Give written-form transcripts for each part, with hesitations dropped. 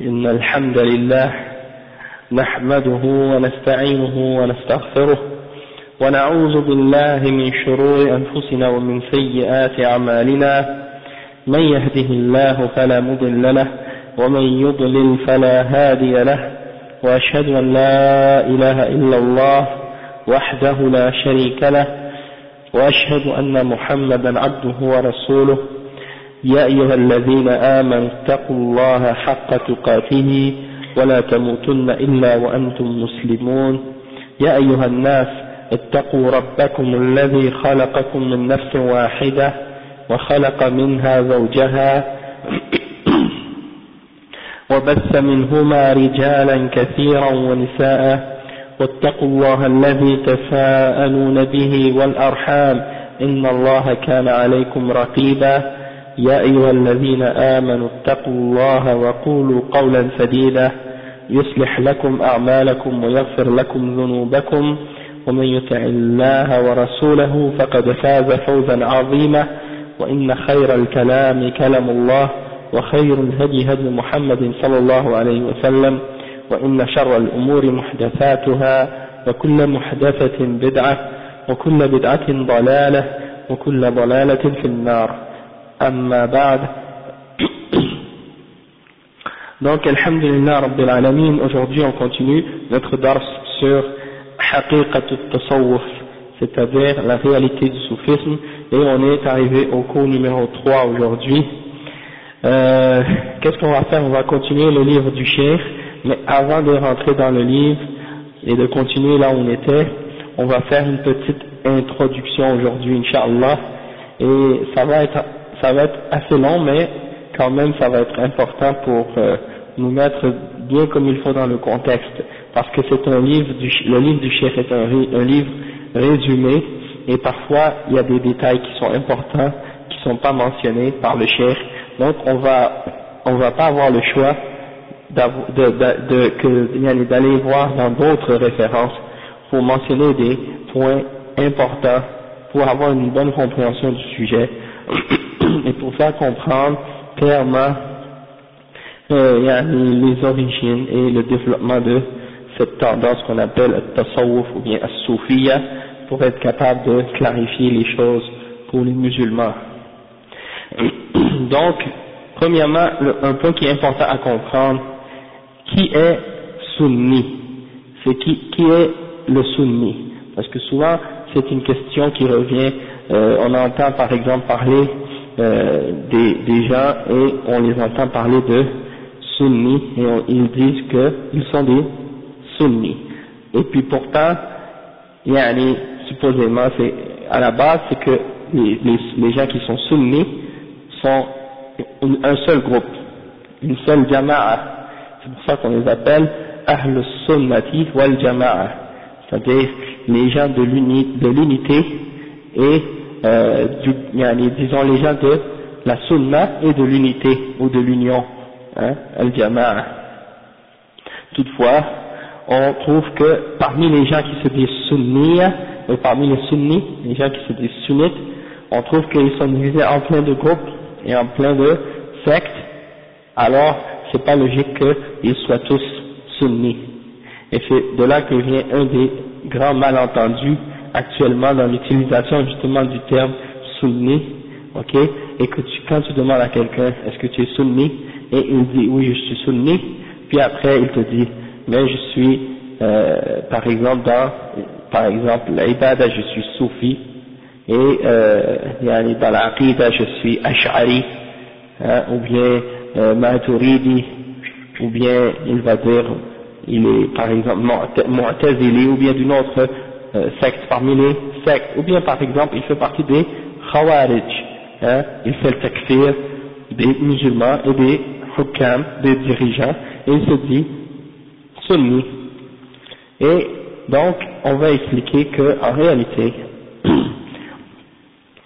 إن الحمد لله نحمده ونستعينه ونستغفره ونعوذ بالله من شرور أنفسنا ومن سيئات أعمالنا من يهده الله فلا مضل له ومن يضلل فلا هادي له وأشهد أن لا إله إلا الله وحده لا شريك له وأشهد أن محمدا عبده ورسوله يا أيها الذين آمنوا اتقوا الله حق تقاته ولا تموتن إلا وأنتم مسلمون يا أيها الناس اتقوا ربكم الذي خلقكم من نفس واحدة وخلق منها زوجها وبث منهما رجالا كثيرا ونساء واتقوا الله الذي تساءلون به والأرحام إن الله كان عليكم رقيبا يا أيها الذين آمنوا اتقوا الله وقولوا قولا سديدا يصلح لكم أعمالكم ويغفر لكم ذنوبكم ومن يطع الله ورسوله فقد فاز فوزا عظيما وإن خير الكلام كلام الله وخير الهدي هدي محمد صلى الله عليه وسلم وإن شر الأمور محدثاتها وكل محدثة بدعة وكل بدعة ضلالة وكل ضلالة في النار أما بعد. Donc alhamdulillah rabbil alamin, aujourd'hui on continue notre dars sur haqiqat al-tasawwuf, c'est-à-dire la réalité du soufisme, et on est arrivé au cours numéro 3 aujourd'hui. Qu'est-ce qu'on va faire? On va continuer le livre du cheikh, mais avant de rentrer dans le livre et de continuer là où on était, on va faire une petite introduction aujourd'hui, Inch'Allah, et ça va être assez long, mais quand même ça va être important pour nous mettre bien comme il faut dans le contexte, parce que c'est un livre le livre du cheikh est un livre résumé, et parfois il y a des détails qui sont importants, qui sont pas mentionnés par le cheikh, donc on va pas avoir le choix d'aller voir dans d'autres références pour mentionner des points importants, pour avoir une bonne compréhension du sujet et pour faire comprendre clairement les origines et le développement de cette tendance qu'on appelle le tasawwuf ou bien as-soufiyya, pour être capable de clarifier les choses pour les musulmans. Donc, premièrement, un point qui est important à comprendre, qui est sunni? C'est qui est le sunni? Parce que souvent, c'est une question qui revient, on entend par exemple parler des gens et on les entend parler de sunnis et ils disent qu'ils sont des sunnis. Et puis pourtant, supposément, à la base, c'est que les gens qui sont sunnis sont un seul groupe, une seule jama'a. C'est pour ça qu'on les appelle Ahl Sunnati wal Jama'a, c'est-à-dire les gens de l'unité et disons les gens de la sunna et de l'unité ou de l'union, al-jama'a. Toutefois, on trouve que parmi les gens qui se disent sunniya, et parmi les sunnis, les gens qui se disent sunnites, on trouve qu'ils sont divisés en plein de groupes et en plein de sectes, alors c'est pas logique qu'ils soient tous sunnis. Et c'est de là que vient un des grands malentendus actuellement dans l'utilisation justement du terme sunni, ok, et que quand tu demandes à quelqu'un est-ce que tu es sunni, et il dit oui je suis sunni, puis après il te dit mais je suis par exemple l'ibada je suis soufi, et dans l'aqida je suis ash'ari, ou bien maturidi, ou bien il va dire il est par exemple mu'tazili, ou bien d'une autre secte parmi les sectes, ou bien par exemple il fait partie des khawarij, il fait le takfir des musulmans et des hukam, des dirigeants, et il se dit sunni. Et donc on va expliquer que en réalité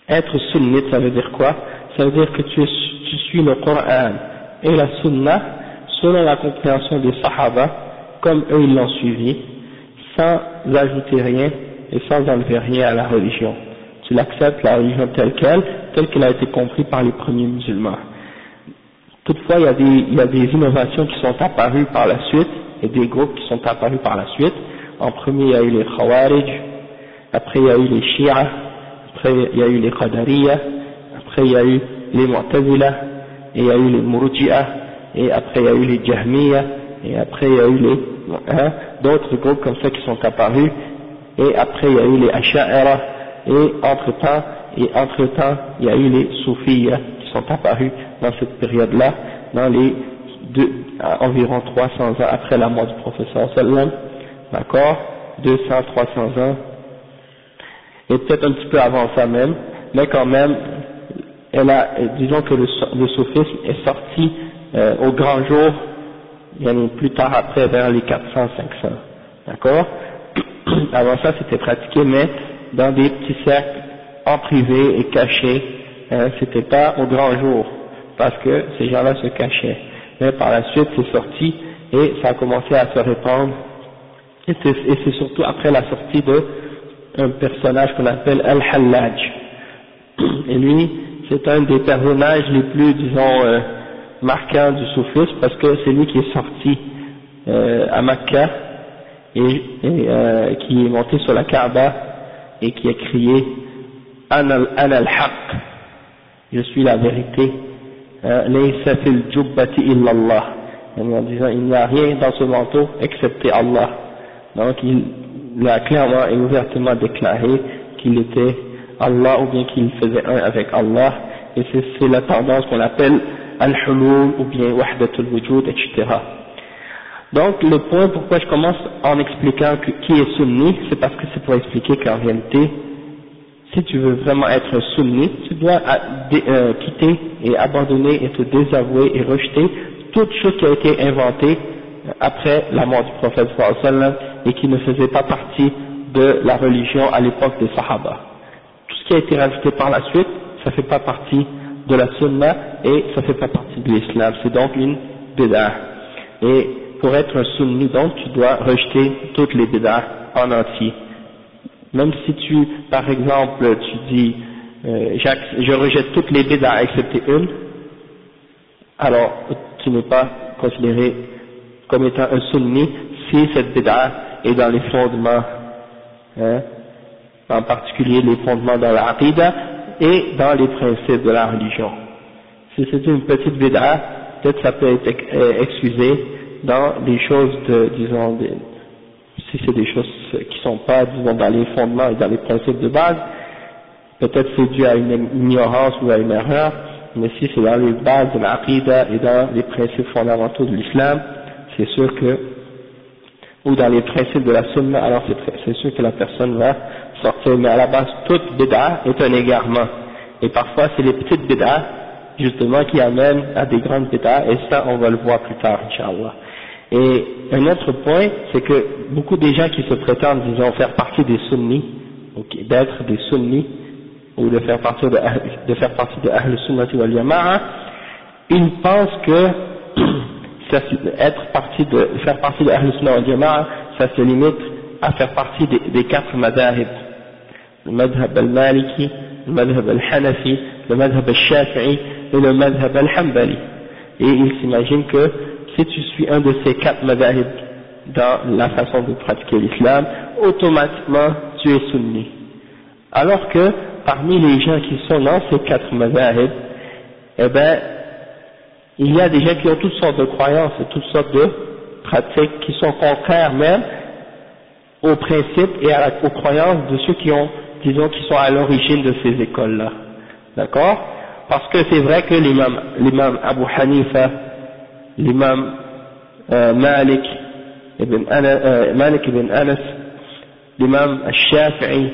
être sunnite ça veut dire quoi? Ça veut dire que tu suis le Coran et la sunna selon la compréhension des sahaba comme eux ils l'ont suivi, sans ajouter rien et sans enlever rien à la religion. Tu l'acceptes, la religion telle qu'elle a été comprise par les premiers musulmans. Toutefois, il y a des innovations qui sont apparues par la suite, et des groupes qui sont apparus par la suite. En premier, il y a eu les Khawarij, après il y a eu les Shia, après il y a eu les Qadariya, après il y a eu les Mu'tazila, et il y a eu les Murji'a, et après il y a eu les Jahmiya, et après il y a eu d'autres groupes comme ça qui sont apparus, et après il y a eu les Asha'ira, et entre-temps, il y a eu les Soufiyya qui sont apparus dans cette période-là, dans les environ 300 ans après la mort du professeur sallam, d'accord, 200, 300 ans, et peut-être un petit peu avant ça même, mais quand même, disons que le soufisme est sorti au grand jour, plus tard après, vers les 400, 500, d'accord. Avant ça, c'était pratiqué, mais dans des petits cercles, en privé et cachés, c'était pas au grand jour, parce que ces gens-là se cachaient. Mais par la suite, c'est sorti, et ça a commencé à se répandre, et c'est surtout après la sortie d'un personnage qu'on appelle Al-Hallaj. Et lui, c'est un des personnages les plus, disons, marquants du soufisme, parce que c'est lui qui est sorti à Makkah, et qui est monté sur la Kaaba, et qui a crié Ana al-Haq, je suis la vérité, Laysa fil jubbati illa Allah, en disant il n'y a rien dans ce manteau excepté Allah. Donc il a clairement et ouvertement déclaré qu'il était Allah, ou bien qu'il faisait un avec Allah, et c'est la tendance qu'on appelle al-hulul ou bien wahdatul wujud, etc. Donc le point pourquoi je commence en expliquant qui est sunni, c'est parce que c'est pour expliquer qu'en réalité, si tu veux vraiment être sunni, tu dois quitter et abandonner et te désavouer et rejeter toute chose qui a été inventée après la mort du prophète sallallahu alayhi wa sallam et qui ne faisait pas partie de la religion à l'époque des Sahaba. Tout ce qui a été rajouté par la suite, ça fait pas partie de la sunna et ça fait pas partie de l'islam, c'est donc une bid'ah. Et pour être un sunni, donc, tu dois rejeter toutes les bid'ah en entier. Même si tu, par exemple, tu dis, je rejette toutes les bid'ah excepté une, alors tu n'es pas considéré comme étant un sunni si cette bid'ah est dans les fondements, en particulier les fondements dans la aqidah et dans les principes de la religion. Si c'est une petite bid'ah, peut-être ça peut être excusé dans des choses disons, si c'est des choses qui sont pas, disons, dans les fondements et dans les principes de base, peut-être c'est dû à une ignorance ou à une erreur, mais si c'est dans les bases de l'aqidah et dans les principes fondamentaux de l'islam, c'est sûr que, ou dans les principes de la sunna, alors c'est sûr que la personne va sortir, mais à la base, toute bid'a est un égarement, et parfois c'est les petites bid'a, justement, qui amènent à des grandes bid'a, et ça on va le voir plus tard, Inch'Allah. Et un autre point, c'est que beaucoup des gens qui se prétendent, disons, faire partie des sunnis, d'être des sunnis, ou de faire partie de Ahl Sunnati wal Jama'a, ils pensent que faire partie de Ahl Sunnati wal Jama'a, ça se limite à faire partie des 4 madhahib, le madhab al-Maliki, le madhab al-Hanafi, le madhab al-Shafi'i et le madhab al-Hanbali. Et ils s'imaginent que si tu suis un de ces 4 madhahib dans la façon de pratiquer l'islam, automatiquement tu es sunni. Alors que parmi les gens qui sont dans ces 4 madhahib, eh ben, il y a des gens qui ont toutes sortes de croyances et toutes sortes de pratiques qui sont contraires même aux principes et aux croyances de ceux qui ont, disons, qui sont à l'origine de ces écoles-là. D'accord? Parce que c'est vrai que l'imam Abu Hanifa, l'imam Malik ibn Anas, l'imam Al-Shafi'i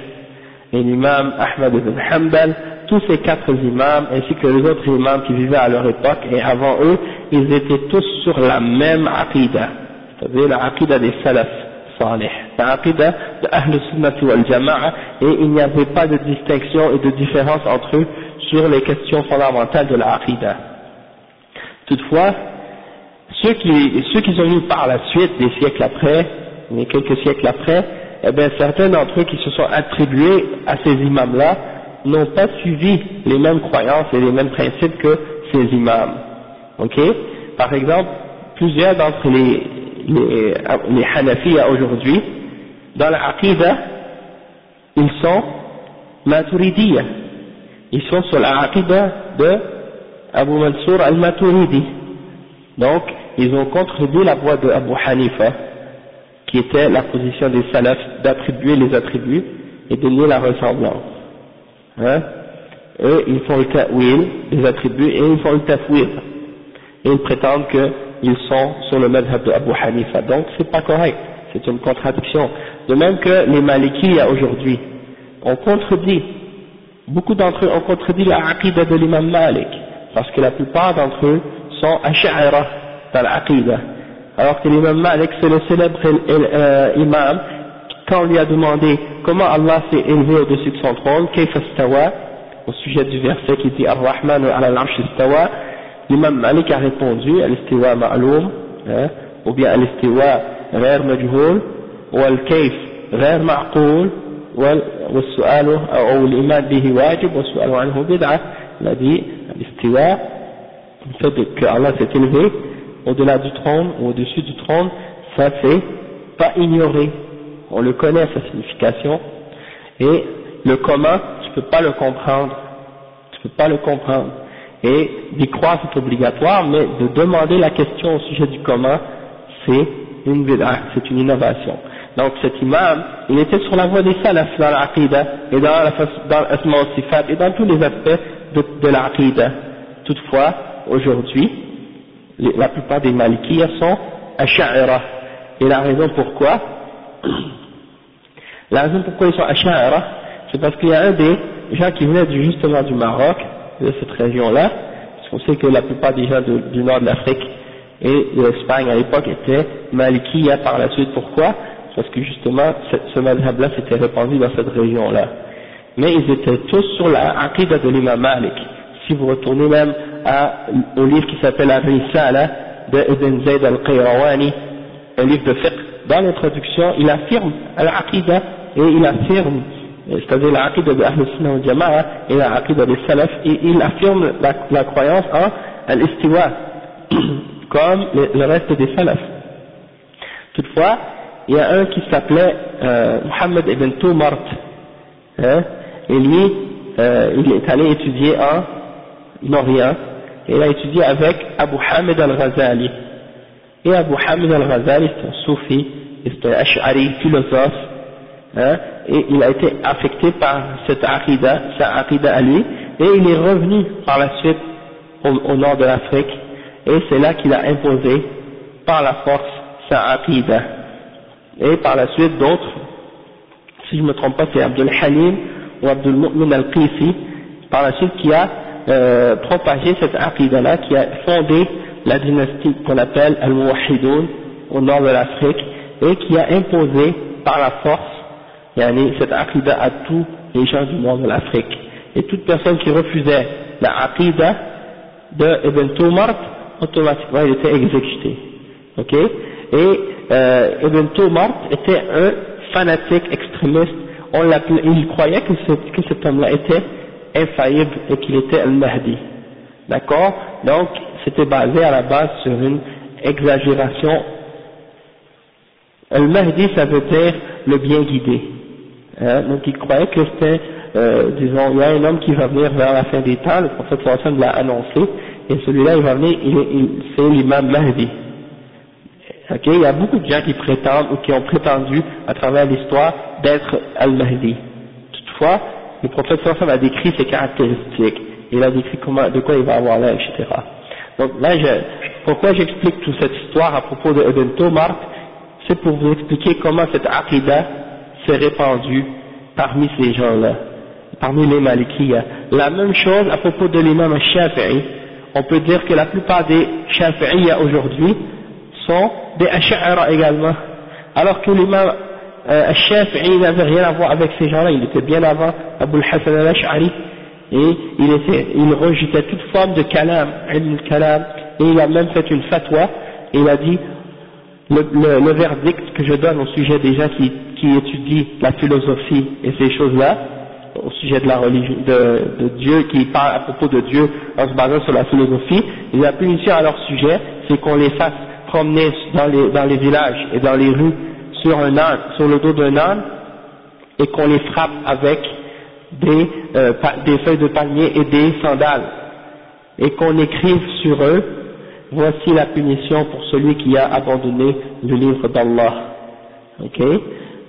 et l'imam Ahmad ibn Hanbal, tous ces 4 imams ainsi que les autres imams qui vivaient à leur époque et avant eux, ils étaient tous sur la même aqidah, c'est-à-dire la aqidah des salaf salih, la aqidah de Ahl Sunnati wal Jama'a, et il n'y avait pas de distinction et de différence entre eux sur les questions fondamentales de la aqidah. Toutefois, ceux qui sont venus par la suite, des siècles après, mais quelques siècles après, eh bien certains d'entre eux qui se sont attribués à ces imams-là n'ont pas suivi les mêmes croyances et les mêmes principes que ces imams. ok? Par exemple, plusieurs d'entre les Hanafiya aujourd'hui, dans la Aqidah, ils sont Maturidiyya. Ils sont sur la Aqidah de Abu Mansour al-Maturidi. Donc, ils ont contredit la voie de Abu Hanifa, qui était la position des salafs d'attribuer les attributs et de nier la ressemblance. Hein? Eux, ils font le ta'wil des attributs et ils font le tafwid. Et ils prétendent qu'ils sont sur le madhab de Abu Hanifa. Donc, c'est pas correct. C'est une contradiction. De même que les Malikiya aujourd'hui ont contredit, beaucoup d'entre eux ont contredit la aqidah de l'imam Malik, parce que la plupart d'entre eux sont ash'ara dans la aqidah. Alors que l'imam Malik, c'est le célèbre imam, quand on lui a demandé comment Allah s'est élevé au-dessus de son trône, kayfa istawa, au sujet du verset qui dit Ar-Rahman ala al-arsh istawa, l'imam Malik a répondu al-istiwa ma'loum, ou bien al-istiwa غير مجهول والكيف غير معقول والسؤال أو الإيمان به واجب والسؤال عنه بدعة. Il a dit l'istiwa, le fait que Allah s'est élevé au-delà du trône ou au-dessus du trône, ça c'est pas ignoré, on le connaît sa signification, et le comment tu peux pas le comprendre, et d'y croire c'est obligatoire, mais de demander la question au sujet du comment c'est une bid'ah, c'est une innovation. Donc cet imam, il était sur la voie des salafs dans l'aqidah et dans l'asma wa sifat et dans tous les aspects de l'aqidah. Toutefois, aujourd'hui, la plupart des Malikiyya sont ash'ara. Et la raison pourquoi ils sont ash'ara, c'est parce qu'il y a un des gens qui venaient justement du Maroc, de cette région-là, parce qu'on sait que la plupart des gens du nord de l'Afrique et l'Espagne à l'époque étaient Malikiyya par la suite. Pourquoi? Parce que justement ce madhab-là s'était répandu dans cette région-là. Mais ils étaient tous sur la aqidah de l'imam Malik. Si vous retournez même au livre qui s'appelle Ar-Risala de Ibn Zayd al-Qayrawani, un livre de fiqh, dans l'introduction il affirme l'aqidah et il affirme, c'est-à-dire l'aqidah de Ahl Sunnah wal Jama'a et l'aqidah des salaf, et il affirme la croyance en al-istiwa comme le reste des salafs. Toutefois, il y a un qui s'appelait Muhammad ibn Tumart, hein, et lui, il est allé étudier en Orient, et il a étudié avec Abu Hamid al-Ghazali. Et Abu Hamid al-Ghazali, c'est un soufi, c'est un ash'ari, philosophe, hein, et il a été affecté par cette aqidah, sa aqidah à lui, et il est revenu par la suite au nord de l'Afrique, et c'est là qu'il a imposé par la force sa aqidah. Et par la suite d'autres, si je ne me trompe pas c'est Abdul Halim ou Abdul Mu'min al-Qisi, par la suite qui a propagé cette aqidah-là, qui a fondé la dynastie qu'on appelle al-Muwahhidoun au nord de l'Afrique, et qui a imposé par la force cette aqidah à tous les gens du nord de l'Afrique. Et toute personne qui refusait la aqidah de Ibn Tumart, automatiquement il était exécuté. Ok? Et Ibn Tumart était un fanatique extrémiste. Il croyait que cet homme-là était infaillible et qu'il était al-Mahdi. D'accord? Donc c'était basé à la base sur une exagération. Al-Mahdi, ça veut dire le bien guidé. Donc il croyait que c'était, disons, il y a un homme qui va venir vers la fin des temps, le prophète sallallahu alayhi wa sallam l'a annoncé, et celui-là il va venir, c'est l'imam Mahdi. Okay, il y a beaucoup de gens qui prétendent ou qui ont prétendu à travers l'histoire d'être Al-Mahdi. Toutefois, le prophète sallallahu alayhi wa sallam a décrit ses caractéristiques, il a décrit de quoi il va avoir l'air, etc. Donc là, pourquoi j'explique toute cette histoire à propos de Ibn Tumart, c'est pour vous expliquer comment cette aqidah s'est répandue parmi ces gens-là, parmi les Malikiyya. La même chose à propos de l'imam al-Shafi'i, on peut dire que la plupart des Shafi'iyya aujourd'hui sont des Ash'ara également, alors que l'imam al-Shafi'i n'avait rien à voir avec ces gens-là, il était bien avant Abu al-Hasan al-Ash'ari, et il rejetait toute forme de kalam, ilm al-kalam, et il a même fait une fatwa, et il a dit le verdict que je donne au sujet des gens qui étudient la philosophie et ces choses-là, au sujet de la religion, de Dieu, qui parlent à propos de Dieu en se basant sur la philosophie, et la punition à leur sujet, c'est qu'on les fasse promener dans les villages et dans les rues sur un âne, sur le dos d'un âne, et qu'on les frappe avec des feuilles de palmier et des sandales, et qu'on écrive sur eux: voici la punition pour celui qui a abandonné le livre d'Allah. Ok?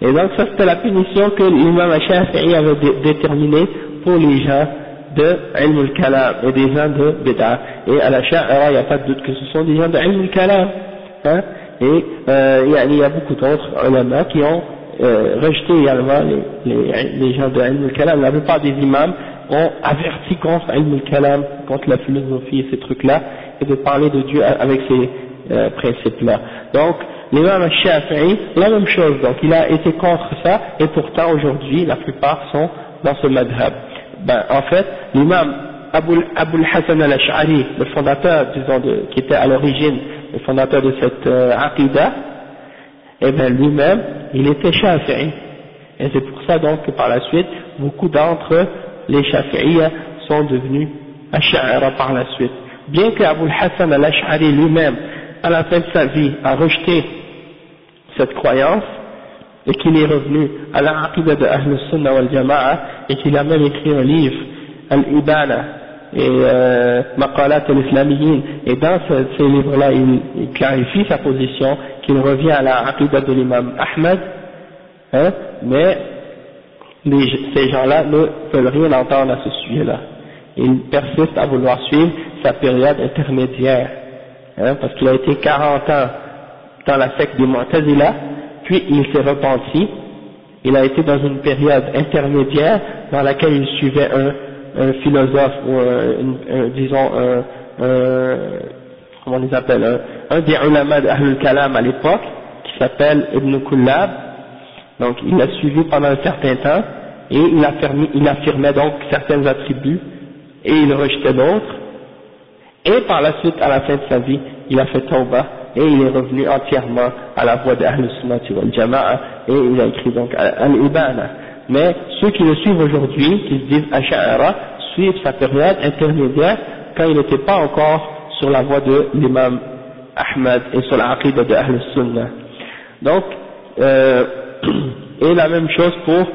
Et donc ça c'était la punition que l'imam Shafi'i avait déterminée pour les gens de Ilm al-Kalam et des gens de Bid'ah. Et à la Sha'ira, il n'y a pas de doute que ce sont des gens de Ilm al-Kalam. Hein? Et il y a beaucoup d'autres ulama qui ont rejeté également les gens de Ilm al-Kalam. La plupart des imams ont averti contre Ilm al-Kalam, contre la philosophie et ces trucs-là, et de parler de Dieu avec ces principes-là. Donc, l'imam al-Shafi'i, la même chose, donc il a été contre ça, et pourtant aujourd'hui, la plupart sont dans ce madhab. Ben, en fait, l'imam Abul Hassan al-Ash'ari, le fondateur, disons, qui était à l'origine le fondateur de cette aqidah, eh bien lui-même, il était Shafi'i. Et c'est pour ça donc que par la suite, beaucoup d'entre les Shafi'iyya sont devenus Ash'ara par la suite. Bien que Abul Hassan al-Ash'ari lui-même, à la fin de sa vie, a rejeté cette croyance, et qu'il est revenu à la aqidah de Ahl Sunnah wal Jama'a, et qu'il a même écrit un livre, Al-Ibana, et Maqalat al-Islamiyyin, et dans ces livres-là, il clarifie sa position, qu'il revient à la aqidah de l'imam Ahmad, hein, mais ces gens-là ne veulent rien entendre à ce sujet-là. Ils persistent à vouloir suivre sa période intermédiaire, hein, parce qu'il a été 40 ans dans la secte des Mu'tazila, puis il s'est repenti, il a été dans une période intermédiaire dans laquelle il suivait un philosophe, ou disons, comment on les appelle, un des ulama d'Ahl al-Kalam à l'époque, qui s'appelle Ibn Kullab. Donc il l'a suivi pendant un certain temps, et il affirmait donc certains attributs, et il rejetait d'autres, et par la suite, à la fin de sa vie, il a fait tawbah, et il est revenu entièrement à la voie d'Ahl Sunnah wal Jama'a, et il a écrit donc Al-Ibana. Mais ceux qui le suivent aujourd'hui, qui se disent Ash'ara, suivent sa période intermédiaire quand il n'était pas encore sur la voie de l'imam Ahmad et sur l'aqidah de Ahl Sunnah. Donc, et la même chose pour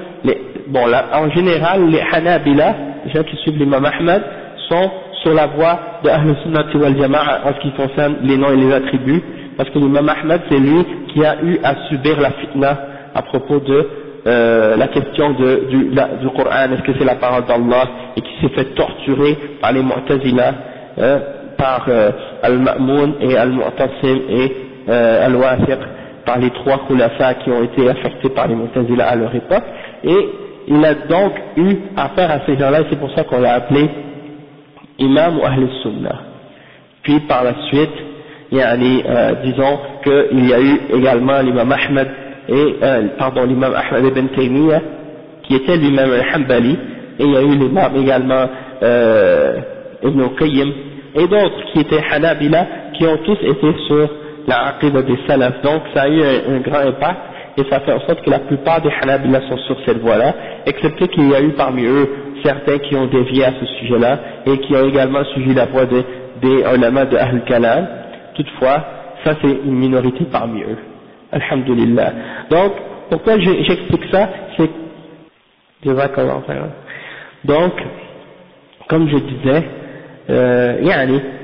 en général, les Hanabila, les gens qui suivent l'imam Ahmad, sont sur la voie de Ahl Sunnah wal Jama'a en ce qui concerne les noms et les attributs, parce que l'imam Ahmad, c'est lui qui a eu à subir la fitna à propos de la question du Coran, est-ce que c'est la parole d'Allah, et qui s'est fait torturer par les Mu'tazila, par Al-Ma'moun et Al-Mu'tasim et Al-Wathiq, par les trois khulafa qui ont été affectés par les Mu'tazila à leur époque, et il a donc eu affaire à ces gens-là, et c'est pour ça qu'on l'a appelé imam ou Ahl Sunnah. Puis par la suite, disons qu'il y a eu également l'imam Ahmad l'imam Ahmad ibn Taymiyyah, qui était lui-même un Hanbali, et il y a eu l'imam également Ibn Qayyim, et d'autres qui étaient Hanabila, qui ont tous été sur la aqidah des salaf. Donc ça a eu un grand impact, et ça fait en sorte que la plupart des Hanabila sont sur cette voie-là, excepté qu'il y a eu parmi eux certains qui ont dévié à ce sujet-là, et qui ont également suivi la voie des ulama de Ahl Kalam. Toutefois, ça c'est une minorité parmi eux. Alhamdulillah. Donc, pourquoi j'explique ça, c'est donc, comme je disais,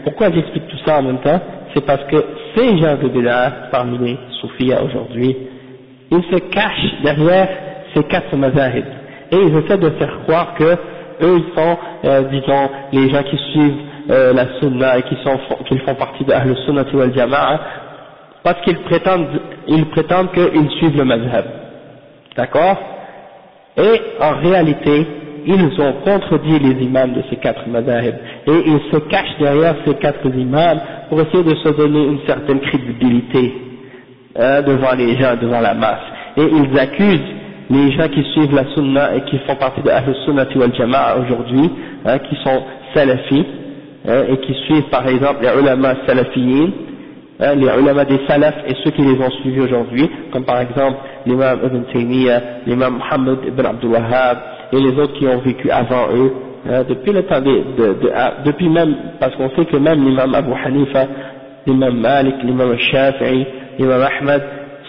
pourquoi j'explique tout ça en même temps, c'est parce que ces gens de Bid'ah parmi les soufis aujourd'hui, ils se cachent derrière ces quatre mazahib, et ils essaient de faire croire que eux ils sont, disons, les gens qui suivent la sunna et qu'ils font partie de Ahl Sunnah wal Jama'a, parce qu'ils prétendent qu'ils suivent le mazhab, d'accord? Et en réalité, ils ont contredit les imams de ces quatre mazahib, et ils se cachent derrière ces quatre imams pour essayer de se donner une certaine crédibilité devant les gens, devant la masse, et ils accusent les gens qui suivent la sunna et qui font partie de Ahl Sunnah wal Jama'a aujourd'hui, qui sont salafis, et qui suivent par exemple les ulama salafiyin, les ulama des salafs et ceux qui les ont suivis aujourd'hui, comme par exemple l'imam Ibn Taymiyyah, l'imam Muhammad ibn Abdul Wahhab, et les autres qui ont vécu avant eux, depuis le temps depuis même, parce qu'on sait que même l'imam Abu Hanifa, l'imam Malik, l'imam Shafi'i, l'imam Ahmad,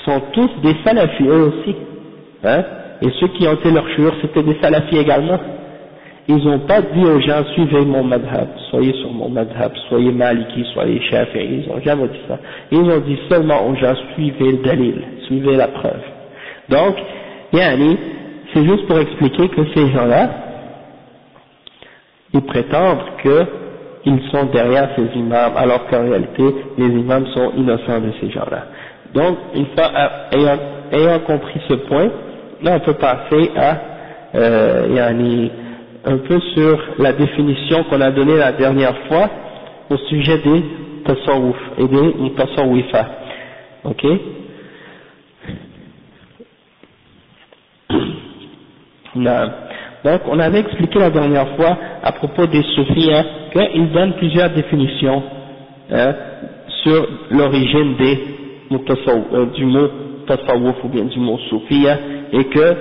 sont tous des salafis eux aussi, et ceux qui ont été leurs chouurs, c'était des salafis également. Ils n'ont pas dit aux gens, suivez mon madhab, soyez sur mon madhab, soyez maliki, soyez shafi'i, ils n'ont jamais dit ça. Ils ont dit seulement aux gens, suivez le dalil, suivez la preuve. Donc, yani, c'est juste pour expliquer que ces gens-là, ils prétendent qu'ils sont derrière ces imams, alors qu'en réalité, les imams sont innocents de ces gens-là. Donc, une fois ayant compris ce point, là on peut passer à, yani, un peu sur la définition qu'on a donnée la dernière fois au sujet des tasawwuf et des mutasawwifa. Ok? Donc on avait expliqué la dernière fois à propos des soufis qu'ils donnent plusieurs définitions sur l'origine des du mot tasawwuf ou bien du mot soufia, et que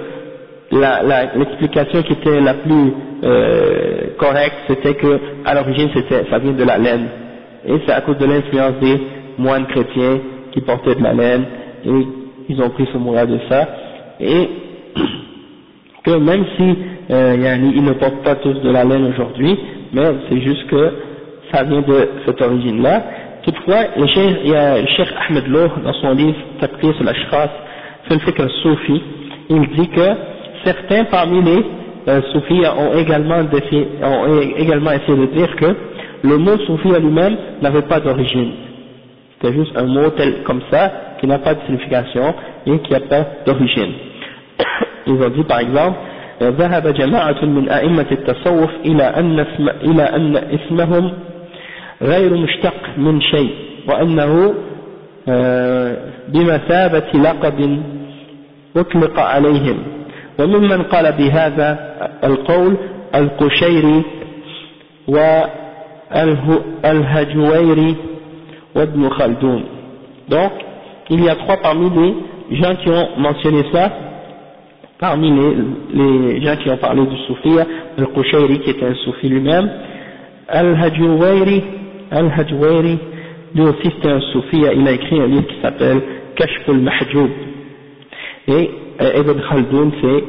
l'explication qui était la plus correcte, c'était que à l'origine ça vient de la laine, et c'est à cause de l'influence des moines chrétiens qui portaient de la laine, et ils ont pris ce mot-là de ça, et que même si ils ne portent pas tous de la laine aujourd'hui, mais c'est juste que ça vient de cette origine-là. Toutefois, il y a le Cheikh Ahmed Loh, dans son livre Taqfis al-Ashkhas fi al-Fikr al-Soufi, il dit que certains parmi les soufis ont également essayé de dire que le mot soufi à lui-même n'avait pas d'origine. C'était juste un mot tel comme ça, qui n'a pas de signification et qui n'a pas d'origine. Ils ont dit par exemple, ذهب جماعة من أئمة التصوف إلى أن اسمهم غير مشتق من شيء وأنه بمثابة لقب أطلق عليهم، وممن قال بهذا القول القشيري والهجويري وابن خلدون. Donc il y a trois parmi les gens qui ont mentionné ça, parmi les gens qui ont parlé du soufi, al-Qushayri qui est un soufi lui-même, al-Hajwayri, lui aussi c'est un soufi, il a écrit un livre qui s'appelle Kashf al-Mahjoub, et Ibn Khaldoun c'est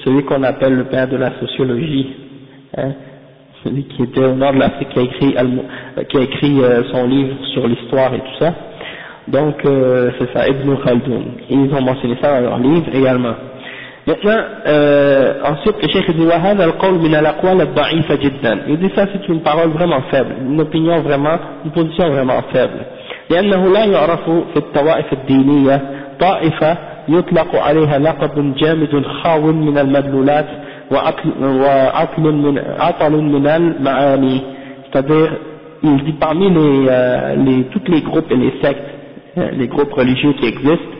celui qu'on appelle le père de la sociologie, celui qui était au nord de l'Afrique, qui a écrit son livre sur l'histoire et tout ça. Donc c'est ça, Ibn Khaldoun, et ils ont mentionné ça dans leur livre également. Maintenant, ensuite le cheikh dit وهذا القول من الأقوال الضعيفة جدا. Il dit ça c'est une parole vraiment faible, une opinion vraiment, une position vraiment faible. لأنه لا يعرف في الطوائف الدينية طائفة يطلق عليها لقب جامد خاو من المدلولات وعطل من المعاني. C'est-à-dire, il dit parmi tous les groupes et les sectes, les groupes religieux qui existent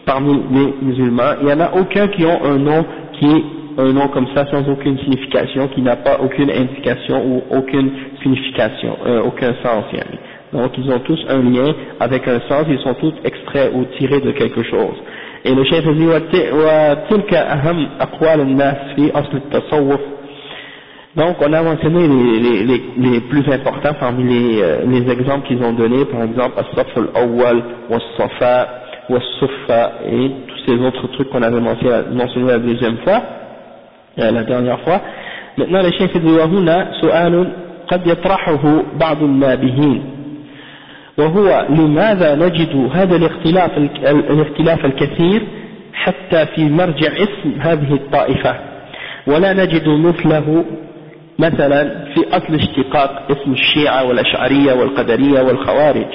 parmi les musulmans, il n'y en a aucun qui ont un nom qui est un nom comme ça sans aucune signification, qui n'a pas aucune indication ou aucune signification, aucun sens. Donc ils ont tous un lien avec un sens, ils sont tous extraits ou tirés de quelque chose. Et le cheikh dit وتلك أهم أقوال الناس في أصل التصوف. Donc on a mentionné les plus importants parmi les exemples qu'ils ont donnés, par exemple as-Saff al-Awwal, was-Safa, was-Suffa et tous ces autres trucs qu'on avait mentionné la deuxième fois, la dernière fois. Maintenant le cheikh dit وهنا سؤال قد يطرحه بعض النابهين وهو لماذا نجد هذا الاختلاف الكثير حتى في مرجع اسم هذه الطائفة ولا نجد مثله مثلا في أصل اشتقاق اسم الشيعة والأشعرية والقدرية والخوارج.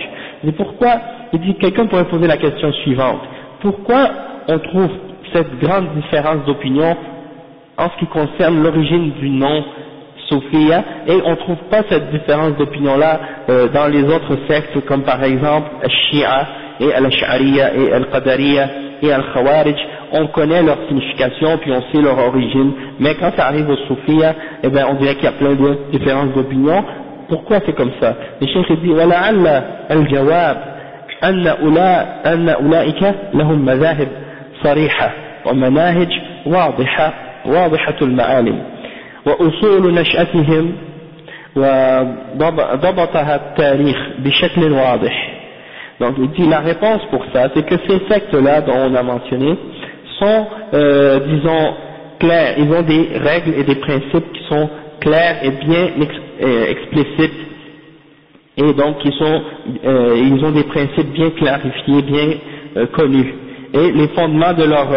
Et pourquoi, il dit, quelqu'un pourrait poser la question suivante, pourquoi on trouve cette grande différence d'opinion en ce qui concerne l'origine du nom Soufia, et on ne trouve pas cette différence d'opinion là dans les autres sectes comme par exemple Al-Shia et Al-Ash'ariya et Al-Qadariya et Al-Khawarij. On connaît leur signification puis on sait leur origine, mais quand ça arrive au Soufia, eh bien on dirait qu'il y a plein de différences d'opinion. Pourquoi c'est comme ça? Le cheikh dit وَلَعَلَّ الْجَوَابِ أَنَّ أُولَئِكَ لَهُمْ مَذَاهِبْ صَرِيحَةٌ وَمَنَاهِجْ واضحة واضحة المعالم وأصول نشأتهم وضبطها التاريخ بشكل واضح. Donc il dit la réponse pour ça, c'est que ces sectes-là dont on a mentionné sont, disons, clairs, ils ont des règles et des principes qui sont clairs et bien explicites, et donc ils ont des principes bien clarifiés, bien connus, et les fondements de leur,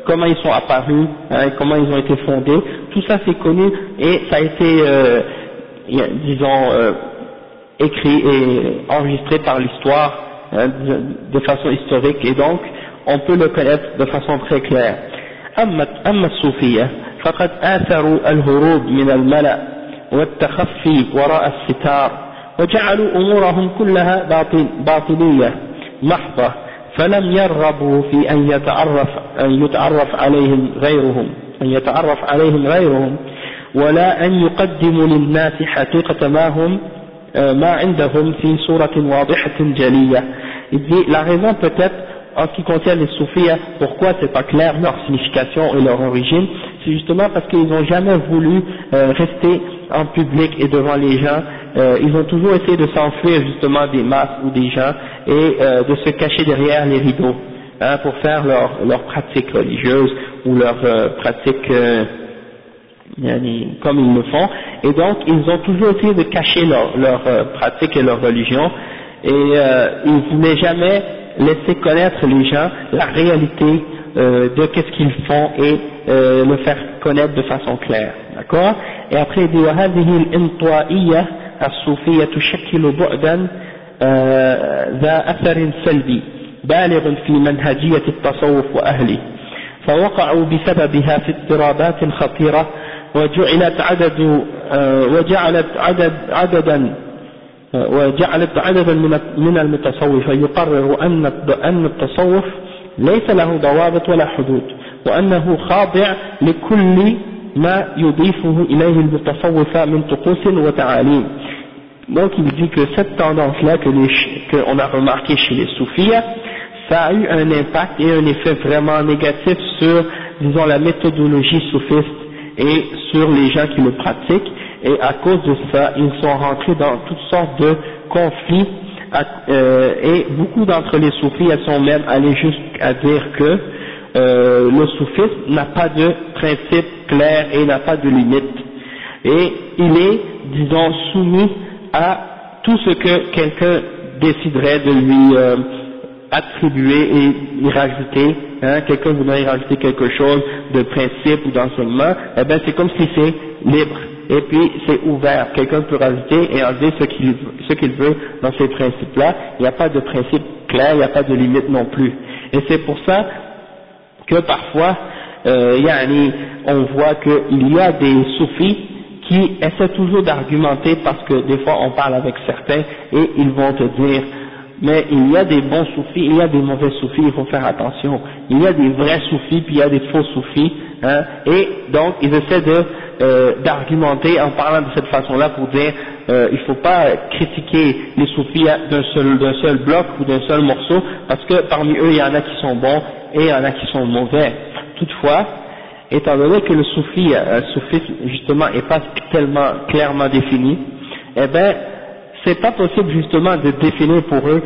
comment ils sont apparus, hein, comment ils ont été fondés, tout ça c'est connu et ça a été, disons, écrit et enregistré par l'histoire, hein, de façon historique, et donc on peut le connaître de façon très claire. أما الصوفية فقد آثروا الهروب من الملأ والتخفي وراء الستار وجعلوا أمورهم كلها باطلية محضة فلم يرغبوا في أن يتعرف عليهم غيرهم ولا أن يقدموا للناس حقيقة ما عندهم في صورة واضحة جلية. Il dit la raison peut-être en ce qui concerne les soufis, pourquoi c'est pas clair leur signification et leur origine, c'est justement parce qu'ils n'ont jamais voulu rester en public et devant les gens, ils ont toujours essayé de s'enfuir justement des masses ou des gens et de se cacher derrière les rideaux, hein, pour faire leur pratique religieuse ou leur pratique comme ils le font, et donc ils ont toujours essayé de cacher leur pratique et leur religion, et ils ne voulaient jamais laisser connaître les gens la réalité de qu'est-ce qu'ils font et le faire connaître de façon claire, d'accord. Et après il dit وهذه الانطوائية الصوفية تشكل بعدا ذا أثر سلبي بالغ في منهجية التصوف وأهله فوقعوا بسببها في اضطرابات خطيرة وجعلت عددا من المتصوفة يقرر أن التصوف ليس له ضوابط ولا حدود وأنه خاضع لكل ما يضيفه إليه المتصوفة من طقوس وتعاليم. Donc il dit que cette tendance-là qu'on a remarqué chez les soufis, ça a eu un impact et un effet vraiment négatif sur, disons, la méthodologie soufiste et sur les gens qui le pratiquent, et à cause de ça, ils sont rentrés dans toutes sortes de conflits, et beaucoup d'entre les soufis sont même allés jusqu'à dire que le soufisme n'a pas de principe clair et n'a pas de limite, et il est, disons, soumis à tout ce que quelqu'un déciderait de lui attribuer et y rajouter, hein, quelqu'un voudrait y rajouter quelque chose de principe ou d'enseignement, eh ben c'est comme si c'est libre, et puis c'est ouvert, quelqu'un peut rajouter et enlever ce qu'il veut dans ces principes-là, il n'y a pas de principe clair, il n'y a pas de limite non plus, et c'est pour ça que parfois, on voit qu'il y a des soufis qui essaient toujours d'argumenter, parce que des fois on parle avec certains et ils vont te dire mais il y a des bons soufis, il y a des mauvais soufis, il faut faire attention, il y a des vrais soufis puis il y a des faux soufis, hein, et donc ils essaient d'argumenter en parlant de cette façon-là pour dire il faut pas critiquer les soufis d'un seul bloc ou d'un seul morceau, parce que parmi eux il y en a qui sont bons et il y en a qui sont mauvais. Toutefois, étant donné que le soufisme justement est pas tellement clairement défini, eh ben c'est pas possible justement de définir pour eux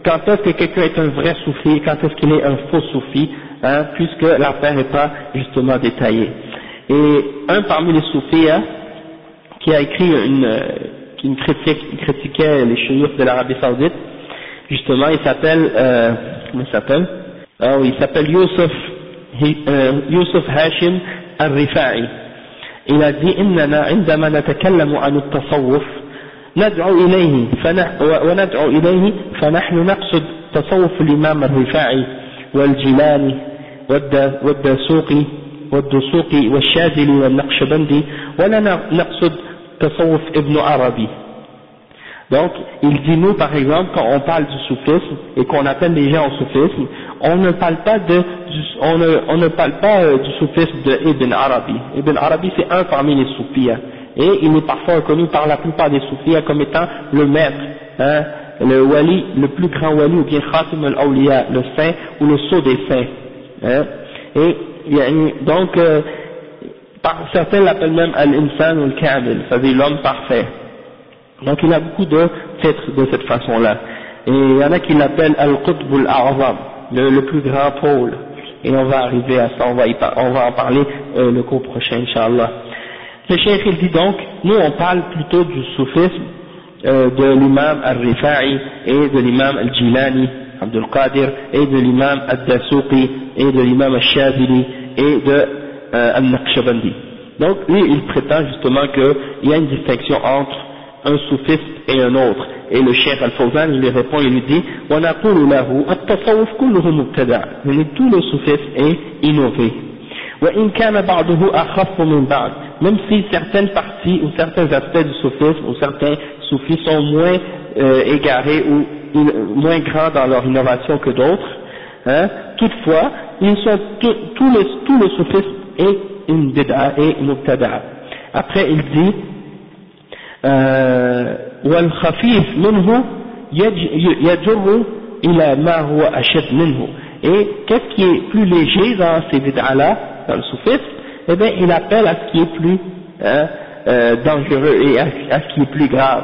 quand est-ce que quelqu'un est un vrai soufi, quand est-ce qu'il est un faux soufi, hein, puisque l'affaire n'est pas justement détaillée. Et un parmi les soufis, hein, qui a écrit qui critiquait les chouïrs de l'Arabie Saoudite, justement il s'appelle comment il s'appelle? Ah oui, il s'appelle Youssef Hashim al-Rifa'i. Il a dit إننا عندما نتكلم عن التصوف ندعو إليه فنحن نقصد تصوف الإمام الرفاعي والجيلاني والدسوقي والشاذلي والنقشبندي ولا نقصد تصوف ابن عربي. Donc, il dit nous par exemple, quand on parle du soufisme et qu'on appelle les gens au soufisme, on ne parle pas du soufisme de Ibn Arabi. Ibn Arabi c'est un parmi les soufis, et il est parfois reconnu par la plupart des soufis comme étant le maître, hein, le wali, le plus grand wali, ou bien Khatim al-Awliya, le saint ou le sceau des saints, hein. Et donc certains l'appellent même al-insan al-kamil, c'est-à-dire l'homme parfait. Donc il a beaucoup de titres de cette façon-là. Et il y en a qui l'appellent al-qutb al-a'zam, le plus grand pôle. Et on va arriver à ça, on va en parler le cours prochain, Inch'Allah. Le cheikh il dit donc, nous on parle plutôt du soufisme de l'imam al-Rifa'i et de l'imam al-Jilani, Abdul Qadir, et de l'imam al-Dasuqi, et de l'imam al-Shazili, et de al-Naqshbandi. Donc lui il prétend justement qu'il y a une distinction entre un soufiste et un autre. Et le cheikh Al-Fawzan il lui répond, il lui dit وَنَقُولُ لَهُ التَّصَوُّفُ كُلُّهُ مُبْتَدَعٌ, tout le soufisme est innové. وَإِنْ كَانَ بَعْضُهُ أَخَفُّ مِنْ بَعْضٍ, même si certaines parties ou certains aspects du soufisme ou certains soufis sont moins égarés ou moins grands dans leur innovation que d'autres, hein, toutefois ils sont tout le soufisme est une bid'a et mubtada'a. Après il dit والخفيف منه يجر إلى ما هو أشد منه, et qu'est-ce qui est plus léger dans ces bid'as-là, dans le soufisme, eh bien il appelle à ce qui est plus dangereux et à ce qui est plus grave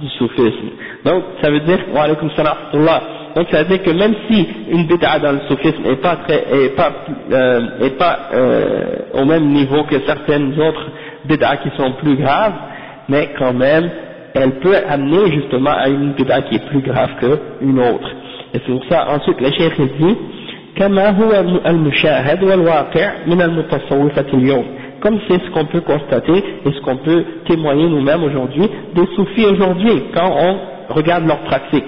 du soufisme. Donc ça veut dire, wa alaykum salam wa rahmatullah, donc ça veut dire que même si une bid'a dans le soufisme est pas au même niveau que certaines autres bid'as qui sont plus graves, mais quand même, elle peut amener justement à une bid'a qui est plus grave qu'une autre. Et c'est pour ça, ensuite, le cheikh dit, كما هو المشاهد والواقع من المتصوفة اليوم, comme c'est ce qu'on peut constater et ce qu'on peut témoigner nous-mêmes aujourd'hui des soufis aujourd'hui, quand on regarde leur pratique.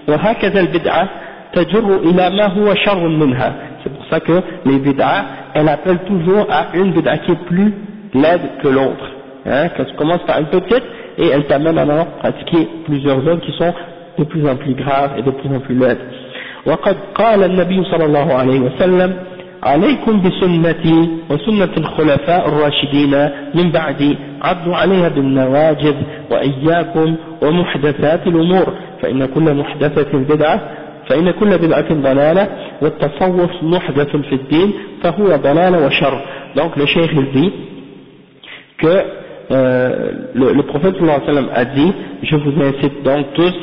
وهكذا البدعة تجر إلى ما هو شر منها. C'est pour ça que les bid'as, elles appellent toujours à une bid'a qui est plus laide que l'autre. Hein, quand tu commences par une petite et elle t'amène à pratiquer plusieurs autres qui sont de plus en plus graves et de plus en plus laides. وقد قال النبي صلى الله عليه وسلم عليكم بسنتي وسنة الخلفاء الراشدين من بعدي عضوا عليها بالنواجذ وإياكم ومحدثات الأمور فإن كل بدعة ضلالة والتصوف محدث في الدين فهو ضلال وشر. Donc le cheikh il dit que le prophète sallallahu alayhi wa sallam a dit, je vous incite donc tous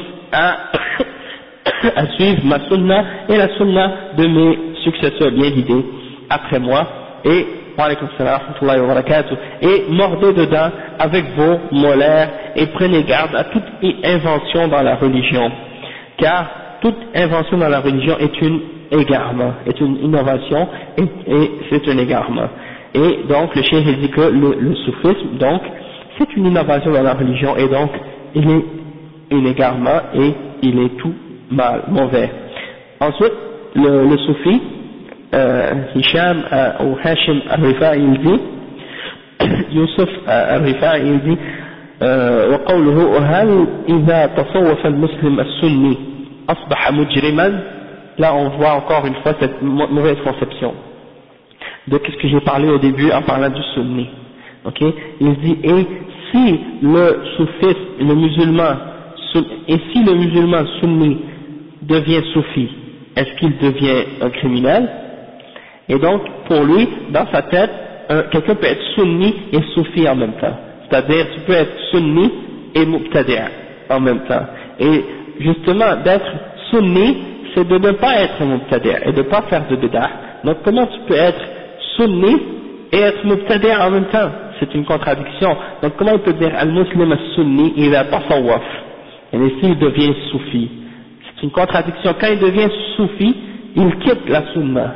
à suivre ma sunna et la sunna de mes successeurs bien guidés après moi, et wa alaykum salam wa rahmatullahi wa barakatuh, et mordez dedans avec vos molaires et prenez garde à toute invention dans la religion, car toute invention dans la religion est une égarement, est une innovation et c'est un égarement. Et donc le cheikh dit que le soufisme donc c'est une innovation dans la religion et donc il est un égarement et il est tout mal, mauvais. Ensuite le soufi Hisham ou Hashim al-Rifa'i il dit Youssef al-Rifa'i il dit وقوله هل إذا تصوف المسلم السني أصبح مجرما. Là on voit encore une fois cette mauvaise conception de ce que j'ai parlé au début en parlant du sunni. Ok, il dit et si le soufiste, le musulman sunni devient soufi, est-ce qu'il devient un criminel? Et donc pour lui, dans sa tête, quelqu'un peut être sunni et soufi en même temps. C'est-à-dire tu peux être sunni et mubtadi' en même temps. Et justement d'être sunni, c'est de ne pas être mubtadi' et de ne pas faire de bid'ah. Donc comment tu peux être sunni et être mubtadi' en même temps? C'est une contradiction. Donc comment il peut dire al-muslim as-sunni il a tasawwuf, et s'il devient soufi? C'est une contradiction. Quand il devient soufi, il quitte la sunna,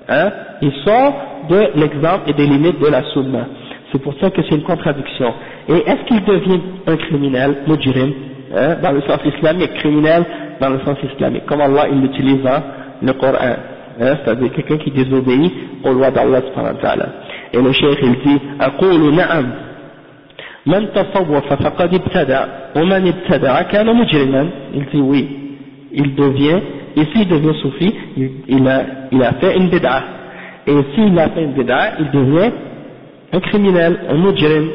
hein? Il sort de l'exemple et des limites de la sunna. C'est pour ça que c'est une contradiction. Et est-ce qu'il devient un criminel, mujrim, hein, dans le sens islamique, criminel dans le sens islamique, comme Allah il l'utilise dans le Coran, hein, c'est-à-dire quelqu'un qui désobéit aux lois d'Allah subhanahu wa ta'ala. Et le cheikh il dit أقول نعم من تصوف فقد ابتدع ومن ابتدع كان مجرما. Il dit oui, il devient, et s'il devient soufi, il a fait une bid'a, et s'il a fait une bid'a, il devient un criminel, un mujrim.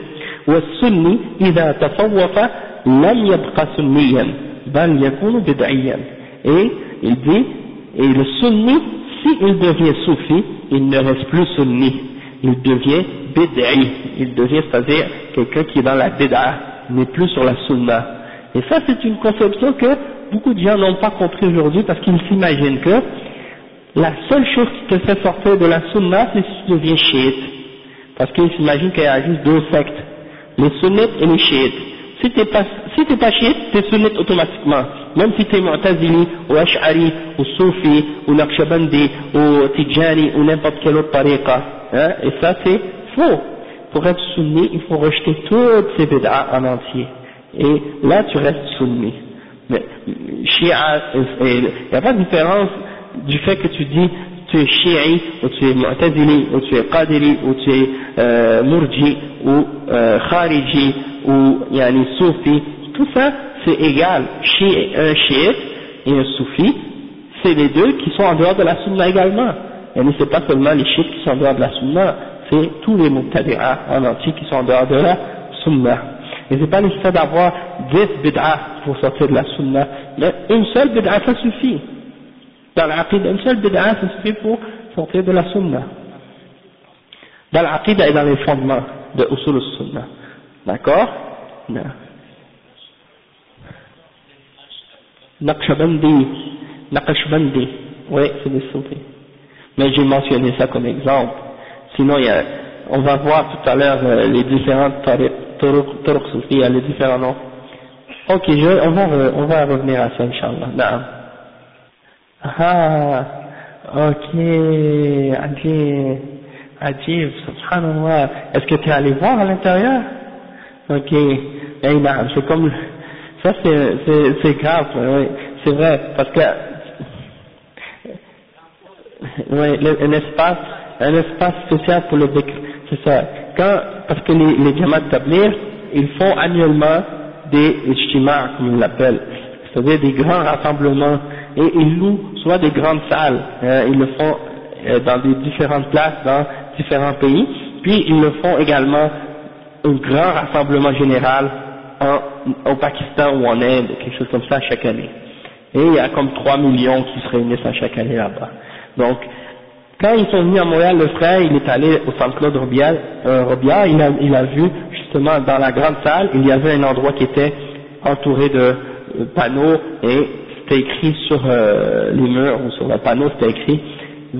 والسني إذا تصوف لم يبقى سنيا بل يكون بدعيا. Et il dit, et le sunni, s'il devient soufi, il ne reste plus sunni, il devient bid'i, il devient, c'est-à-dire quelqu'un qui est dans la bid'a, n'est plus sur la sunna. Et ça, c'est une conception que beaucoup de gens n'ont pas compris aujourd'hui parce qu'ils s'imaginent que la seule chose qui te fait sortir de la sunna, c'est si tu deviens chiite. Parce qu'ils s'imaginent qu'il y a juste deux sectes, les sunnites et les chiites. Si t'es pas chiite, t'es sunnite automatiquement. Même si t'es mu'tazili, ou ash'ari, ou soufi, ou naqshbandi, ou tijani, ou n'importe quelle autre tariqa. Hein, et ça, c'est faux. Pour être sunni, il faut rejeter toutes ces bid'a en entier. Et là, tu restes sunni. Mais, Shia, il n'y a pas de différence du fait que tu dis, tu es chi'i, ou tu es mu'tazili, ou tu es qadiri, ou tu es murji, ou khariji, ou yani soufi. Tout ça, c'est égal. Un chiite et un soufi, c'est les deux qui sont en dehors de la sunna également. Et c'est pas seulement les chiites qui sont en dehors de la sunna, c'est tous les mubtadi'a en entier qui sont en dehors de la sunna. Et c'est pas nécessaire d'avoir 10 bid'a pour sortir de la sunna, mais une seule bid'a ça suffit. Dans l'aqida, une seule bid'a ça suffit pour sortir de la sunna. Dans l'aqida et dans les fondements de usul al-sunna. D'accord? Non. Naqshbandi, oui, c'est des soufis. Mais j'ai mentionné ça comme exemple. Sinon, on va voir tout à l'heure les différentes turuq soufis, les différents noms. Ok, on va revenir à ça, Inch'Allah. Naam. Ah, ok, Ajib, subhanallah. Est-ce que tu es allé voir à l'intérieur? Ok, c'est comme, ça c'est grave, oui, c'est vrai, parce que, oui, un espace spécial pour le dhikr, c'est ça. Parce que les Jamaat Tabligh, ils font annuellement des ijtima', comme ils l'appellent, c'est-à-dire des grands rassemblements, et ils louent soit des grandes salles, ils le font dans des différentes places, dans différents pays, puis ils le font également un grand rassemblement général au Pakistan ou en Inde, quelque chose comme ça chaque année. Et il y a comme 3 millions qui se réunissent à chaque année là-bas. Donc, quand ils sont venus à Montréal, le frère, il est allé au centre Claude Robillard, il a vu justement dans la grande salle, il y avait un endroit qui était entouré de panneaux et c'était écrit sur les murs ou sur le panneau, c'était écrit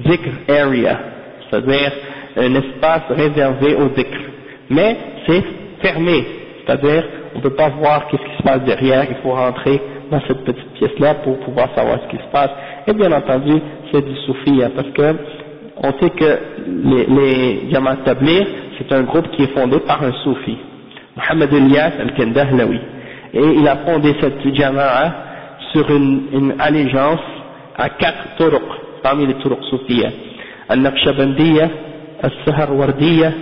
Zikr Area, c'est-à-dire un espace réservé au Zikr. Mais c'est fermé, c'est-à-dire on ne peut pas voir qu'est-ce qui se passe derrière, il faut rentrer dans cette petite pièce-là pour pouvoir savoir ce qui se passe. Et bien entendu, c'est du soufia, parce que on sait que les Jamaat Tabligh, c'est un groupe qui est fondé par un soufi, Mohamed Ilyas al-Kandahlawi, et il a fondé cette Jama'a sur une allégeance à 4 turuq, parmi les turuq soufia, al-Naqshbandiyya, al-Saharwardiyya,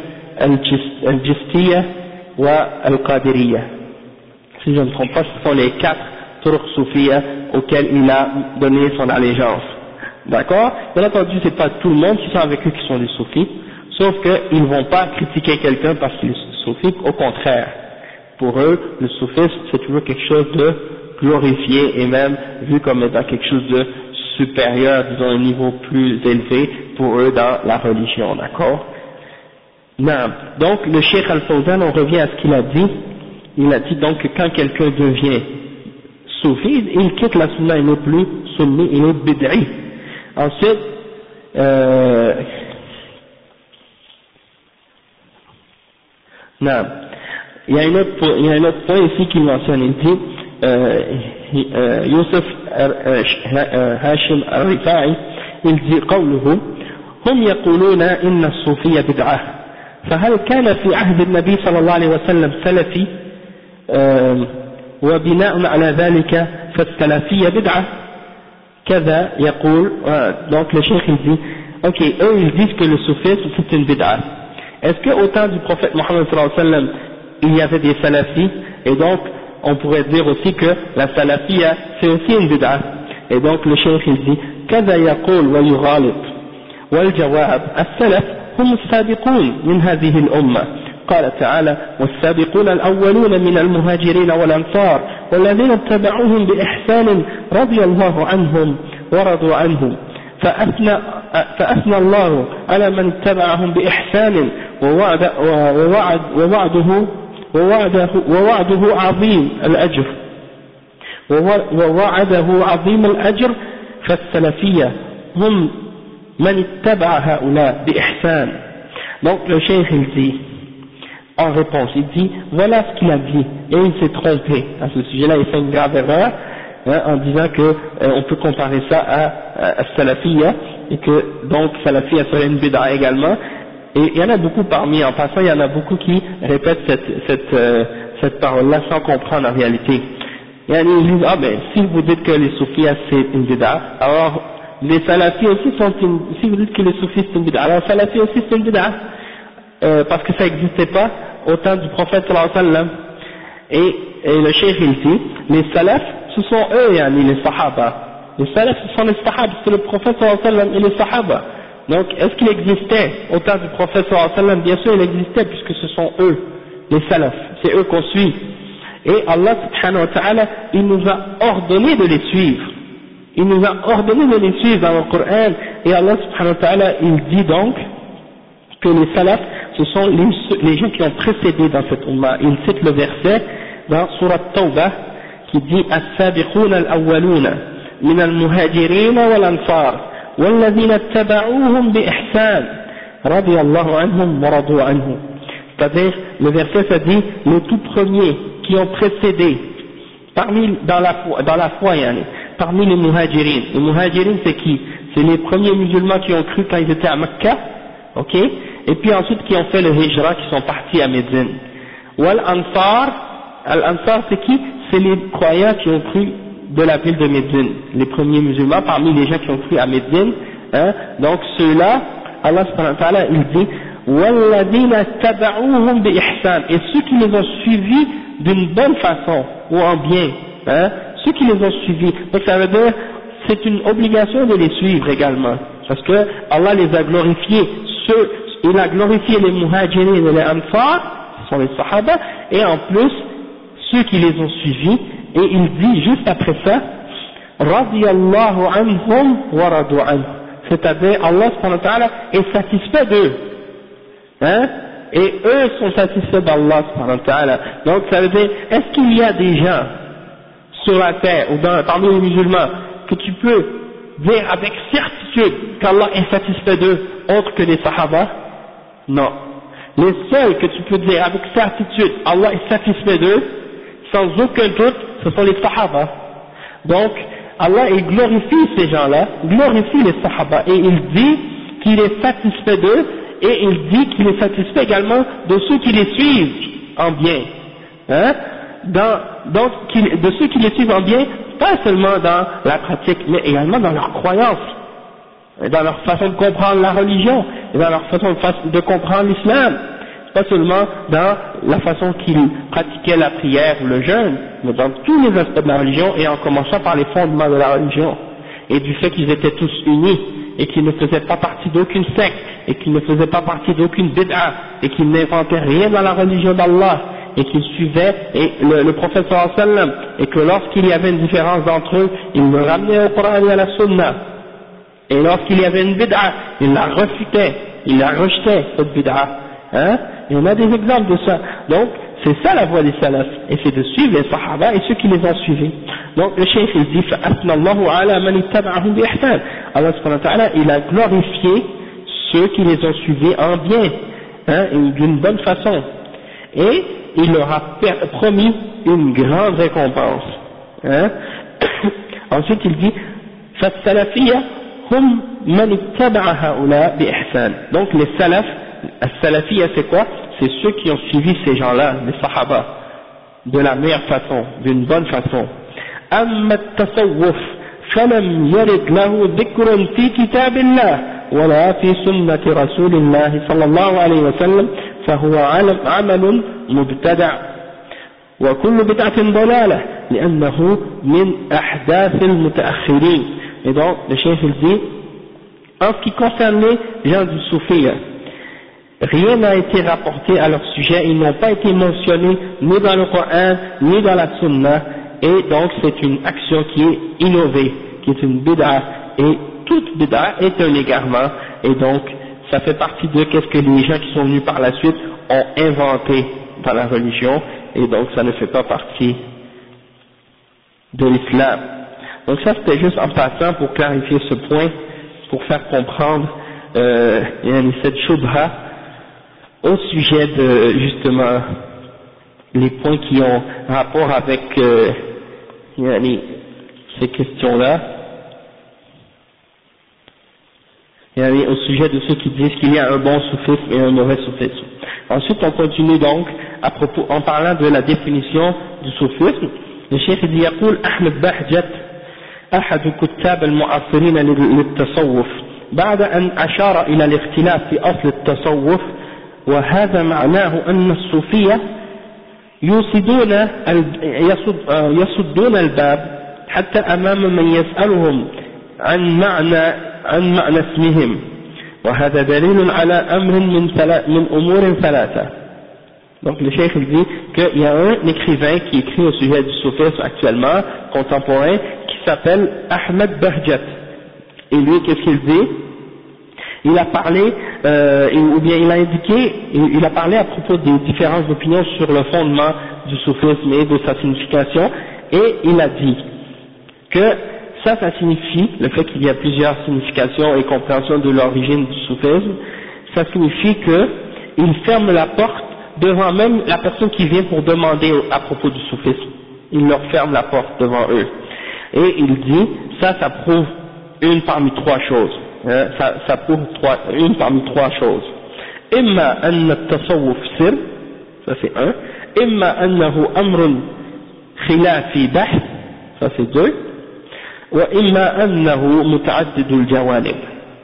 al-Jistiyya ou al-Qadiriyya. Si je ne me trompe pas, ce sont les 4 turuq soufia auxquels il a donné son allégeance. D'accord? Bien entendu, c'est pas tout le monde qui sont avec eux qui sont des soufis, sauf qu'ils ne vont pas critiquer quelqu'un parce qu'il est soufi, au contraire. Pour eux, le soufisme, c'est toujours quelque chose de glorifié et même vu comme étant quelque chose de supérieur, disons un niveau plus élevé pour eux dans la religion, d'accord? Non. Donc, le Cheikh Al-Fawzan, on revient à ce qu'il a dit. Il a dit donc que quand quelqu'un devient soufi, il quitte la sunna, il n'est plus sunni, il est bid'i. Ensuite, non. Il y a un autre point ici qu'il mentionne, il dit, Youssef Hashim al-Rifa'i, il dit, قوله هم يقولون إن الصوفية بدعة فهل كان في عهد النبي صلى الله عليه وسلم سلفي وبناء على ذلك فالسلفية بدعة كذا يقول. Donc le cheikh il dit, ok, eux ils disent que le soufisme c'est une bid'a. Est-ce qu'au temps du prophète Mohammed sallallahu alayhi wa sallam il y avait des salafis, et donc on pourrait dire aussi que la salafia c'est aussi une bid'a. Et donc le cheikh il dit كذا يقول ويغالط والجواب السلف هم السابقون من هذه الأمة. قال تعالى والسابقون الأولون من المهاجرين والأنصار والذين اتبعوهم بإحسان رضي الله عنهم ورضوا عنهم فأثنى الله على من اتبعهم بإحسان ووعده عظيم الأجر فالسلفية هم من اتبع هؤلاء بإحسان. Donc le cheikh il dit en réponse, il dit voilà ce qu'il a dit et il s'est trompé à ce sujet-là, il fait une grave erreur en disant que on peut comparer ça à Salafiyya et que donc Salafiyya serait une bid'a également. Et il y en a beaucoup en passant, il y en a beaucoup qui répètent cette parole-là sans comprendre en réalité. Ils disent ah ben si vous dites que les soufis c'est une bid'a, alors les salafis aussi sont si vous dites que les soufis c'est une bid'a, alors les salafis aussi c'est une bid'a, parce que ça n'existait pas au temps du prophète sallallahu alayhi wa sallam. Et le cheikh il dit, les salafs ce sont eux les sahaba, les salafs ce sont les sahaba, c'est le prophète sallallahu alayhi wa sallam et les sahaba. Donc est-ce qu'il existait au temps du prophète sallallahu alayhi wa sallam? Bien sûr il existait, puisque ce sont eux les salafs, c'est eux qu'on suit. Et Allah subhanahu wa ta'ala, il nous a ordonné de les suivre. Il nous a ordonné de les suivre dans le Coran. Et Allah subhanahu wa ta'ala, il dit donc que les salafs, ce sont les gens qui ont précédé dans cette umma. Il cite le verset dans Surat Tawbah qui dit As-sabiquna al-awwaluna min al-muhajirin wal-ansar walladhina ittaba'uhum bi ihsan radiyallahu anhum wa radu anhum. C'est-à-dire, le verset ça dit les tout premiers qui ont précédé dans la foi parmi les muhajirin. Les muhajirin c'est qui? C'est les premiers musulmans qui ont cru quand ils étaient à Mecca, ok, et puis ensuite qui ont fait le hijra, qui sont partis à Médine. Wal ansar, al-ansar c'est qui? C'est les croyants qui ont cru de la ville de Médine, les premiers musulmans parmi les gens qui ont cru à Médine, hein. Donc ceux-là, Allah subhanahu wa ta'ala il dit وَالَّذِينَ اتَّبَعُوهُمْ بِإِحْسَانٍ, et ceux qui les ont suivis d'une bonne façon ou en bien, hein, ceux qui les ont suivis. Donc ça veut dire c'est une obligation de les suivre également, parce que Allah les a glorifiés, il a glorifié les muhajirin et les ansar, ce sont les sahaba, et en plus ceux qui les ont suivis, et il dit juste après ça radiyallahu anhum wa radu anhum, c'est-à-dire Allah subhanahu wa ta'ala est satisfait d'eux, hein, et eux sont satisfaits d'Allah subhanahu wa ta'ala. Donc ça veut dire, est-ce qu'il y a des gens sur la terre ou parmi les musulmans que tu peux dire avec certitude qu'Allah est satisfait d'eux autres que les sahaba? Non. Les seuls que tu peux dire avec certitude Allah est satisfait d'eux sans aucun doute, ce sont les sahaba. Donc Allah il glorifie ces gens-là, glorifie les sahaba, et il dit qu'il est satisfait d'eux, et il dit qu'il est satisfait également de ceux qui les suivent en bien, hein? Donc de ceux qui les suivent en bien, pas seulement dans la pratique, mais également dans leur croyance, dans leur façon de comprendre la religion, et dans leur façon de comprendre l'islam, pas seulement dans la façon qu'ils pratiquaient la prière ou le jeûne, mais dans tous les aspects de la religion, et en commençant par les fondements de la religion, et du fait qu'ils étaient tous unis, et qu'ils ne faisaient pas partie d'aucune secte, et qu'ils ne faisaient pas partie d'aucune bid'a, et qu'ils n'inventaient rien dans la religion d'Allah, et qu'ils suivaient le prophète sallallahu alayhi wa sallam, et que lorsqu'il y avait une différence d'entre eux, ils le ramenaient au Coran et à la Sunna, et lorsqu'il y avait une bid'a, ils la refutaient, ils la rejetaient, cette bid'a, hein, et on a des exemples de ça. Donc c'est ça la voie des salafs, et c'est de suivre les sahaba et ceux qui les ont suivis. Donc le cheikh il dit فَأَثْنَى اللَّهُ عَلَى مَنِ اتَّبَعَهُمْ بِإِحْسَانٍ, Allah subhanahu wa ta'ala il a glorifié ceux qui les ont suivis en bien, hein, d'une bonne façon, et il leur a promis une grande récompense, hein. Ensuite il dit فَالسَّلَفِيَّ هُمْ مَنِ اتَّبَعَ هَؤُلَاءِ بِإِحْسَانٍ. Donc les salafs, as-salafiyya c'est quoi? C'est ceux qui ont suivi ces gens-là, les sahaba, de la meilleure façon, d'une bonne façon. أما التصوف فلم يرد له ذكر في كتاب الله ولا في سنة رسول الله صلى الله عليه وسلم فهو عمل مبتدع وكل بدعة ضلالة لأنه من أحداث المتأخرين. Et donc le cheikh il dit, en ce qui concerne les gens du soufiyya, rien n'a été rapporté à leur sujet, ils n'ont pas été mentionnés ni dans le Coran ni dans la Sunna, et donc c'est une action qui est innovée, qui est une bid'a, et toute bid'a est un égarement, et donc ça fait partie de qu'est-ce que les gens qui sont venus par la suite ont inventé dans la religion, et donc ça ne fait pas partie de l'islam. Donc ça c'était juste en passant pour clarifier ce point, pour faire comprendre cette shubha au sujet de justement les points qui ont rapport avec ces questions-là, au sujet de ceux qui disent qu'il y a un bon soufisme et un mauvais soufisme. Ensuite on continue donc à propos, en parlant de la définition du soufisme. Le cheikh dit يقول أحمد بهجت أحد كتاب المعاصرين للتصوف بعد أن أشار إلى الاختلاف في أصل التصوف، وهذا معناه أن الصوفية يصدون الباب حتى أمام من يسألهم عن معنى اسمهم، وهذا دليل على أمر من أمور ثلاثة. Donc le cheikh dit qu'il y a un écrivain qui écrit au sujet du soufisme actuellement, contemporain, qui s'appelle Ahmed Bahjat. Et lui, qu'est-ce qu'il dit? Il a parlé, ou bien il a indiqué, il a parlé à propos des différentes opinions sur le fondement du soufisme et de sa signification, et il a dit que ça signifie, le fait qu'il y a plusieurs significations et compréhensions de l'origine du soufisme, ça signifie qu'il ferme la porte devant même la personne qui vient pour demander à propos du soufisme. Il leur ferme la porte devant eux. Et il dit, ça prouve une parmi trois choses. Ça prouve une parmi trois choses. Imma anna at-tasawwuf sir, ça c'est un. Imma annahu amrun khilafi bahth, ça c'est deux. Wa imma annahu muta'addidul jawanib,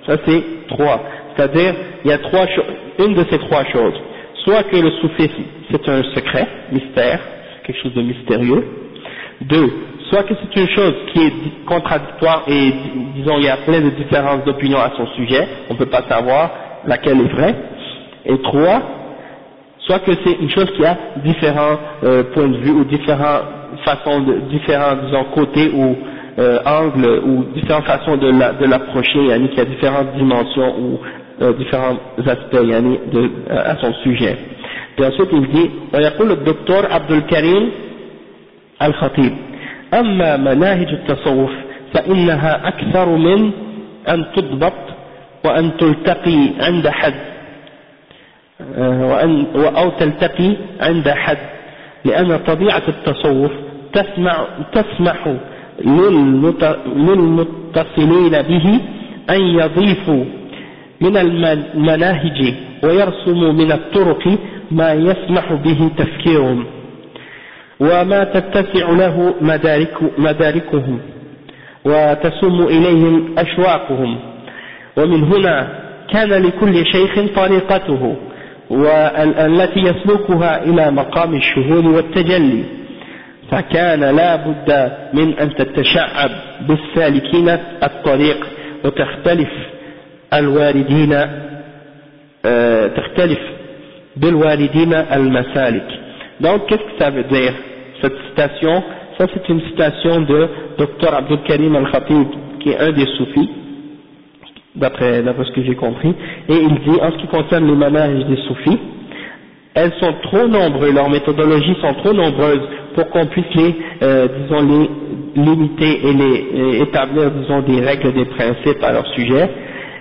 ça c'est trois. C'est-à-dire, il y a trois choses, une de ces trois choses. Soit que le soufisme c'est un secret, mystère, quelque chose de mystérieux. Deux, soit que c'est une chose qui est contradictoire et disons il y a plein de différences d'opinions à son sujet, on ne peut pas savoir laquelle est vraie. Et trois, soit que c'est une chose qui a différents points de vue ou différentes façons, différents disons côtés ou angles ou différentes façons de l'approcher, yani qui a différentes dimensions ou différents aspects yani à son sujet. Puis ensuite il dit ويقول الدكتور عبد الكريم الخطيب أما مناهج التصوف فإنها أكثر من أن تضبط وأن تلتقي عند حد أو تلتقي عند حد، لأن طبيعة التصوف تسمح للمتصلين به أن يضيفوا من المناهج ويرسموا من الطرق ما يسمح به تفكيرهم وما تتسع له مداركهم وتسم إليهم أشواقهم. ومن هنا كان لكل شيخ طريقته والتي يسلكها إلى مقام الشهود والتجلي، فكان لا بد من أن تتشعب بالسالكين الطريق وتختلف بالواردين المسالك. Donc qu'est-ce que ça veut dire cette citation? Ça c'est une citation de Dr Abdul Karim Al-Khatib qui est un des soufis d'après ce que j'ai compris, et il dit en ce qui concerne les manhages des soufis, elles sont trop nombreuses, leurs méthodologies sont trop nombreuses pour qu'on puisse les limiter et les établir disons des règles, des principes à leur sujet,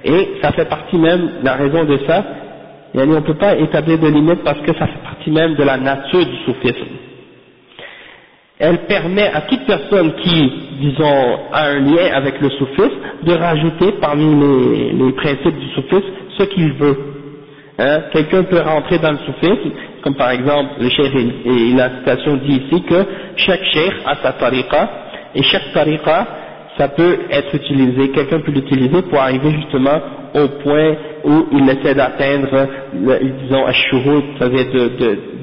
et ça fait partie même, la raison de ça, on ne peut pas établir de limites parce que ça fait partie même de la nature du soufisme. Elle permet à toute personne qui, disons, a un lien avec le soufisme de rajouter parmi les principes du soufisme ce qu'il veut. Quelqu'un peut rentrer dans le soufisme, comme par exemple le cheikh et la citation dit ici que chaque cheikh a sa tariqa, et chaque tariqa ça peut être utilisé, quelqu'un peut l'utiliser pour arriver justement au point où il essaie d'atteindre, disons, ash-shuhud, c'est-à-dire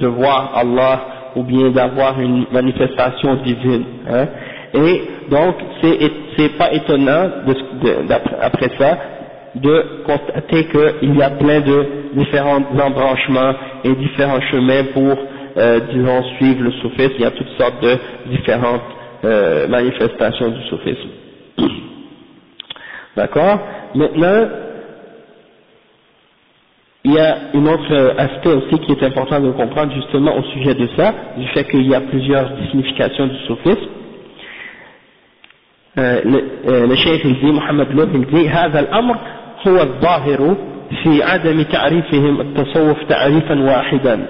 de voir Allah ou bien d'avoir une manifestation divine. Et donc c'est pas étonnant après ça de constater qu'il y a plein de différents embranchements et différents chemins pour disons suivre le soufisme. Il y a toutes sortes de différentes manifestations du soufisme. D'accord? Maintenant, il y a un autre aspect aussi qui est important de comprendre justement au sujet de ça, du fait qu'il y a plusieurs significations du soufisme. Le cheikh il dit, Mohamed Loh il dit, هذا الأمر هو الظاهر في عدم تعريفهم التصوف تعريفا واحدا.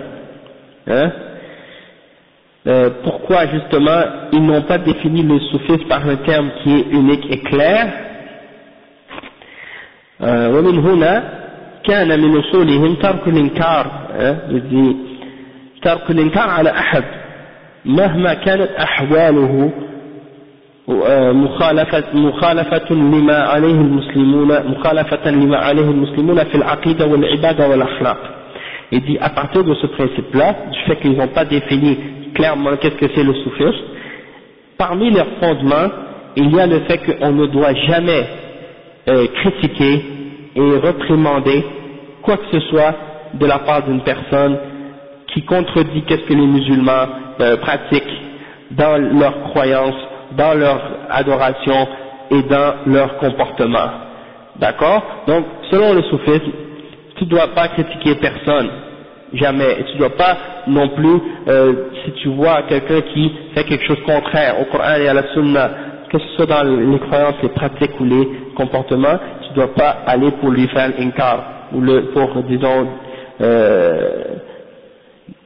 Pourquoi justement ils n'ont pas défini le soufisme par un terme qui est unique et clair. ومن هنا كان من أصولهم ترك الإنكار، ترك الإنكار على أحد مهما كانت أحواله مخالفة لما عليه المسلمون في العقيدة والعبادة والأخلاق. Il dit à partir de ce principe-là, du fait qu'ils n'ont pas défini clairement qu'est-ce que c'est le soufisme, parmi leurs fondements, il y a le fait qu'on ne doit jamais critiquer et réprimander quoi que ce soit de la part d'une personne qui contredit qu'est-ce que les musulmans pratiquent dans leurs croyances, dans leur adoration et dans leur comportement. D'accord? Donc, selon le soufisme, tu ne dois pas critiquer personne, jamais. Et tu ne dois pas non plus, si tu vois quelqu'un qui fait quelque chose contraire au Coran et à la Sunna, que ce soit dans les croyances, les pratiques ou les comportements, tu ne dois pas aller pour lui faire l'inkar, ou pour, disons,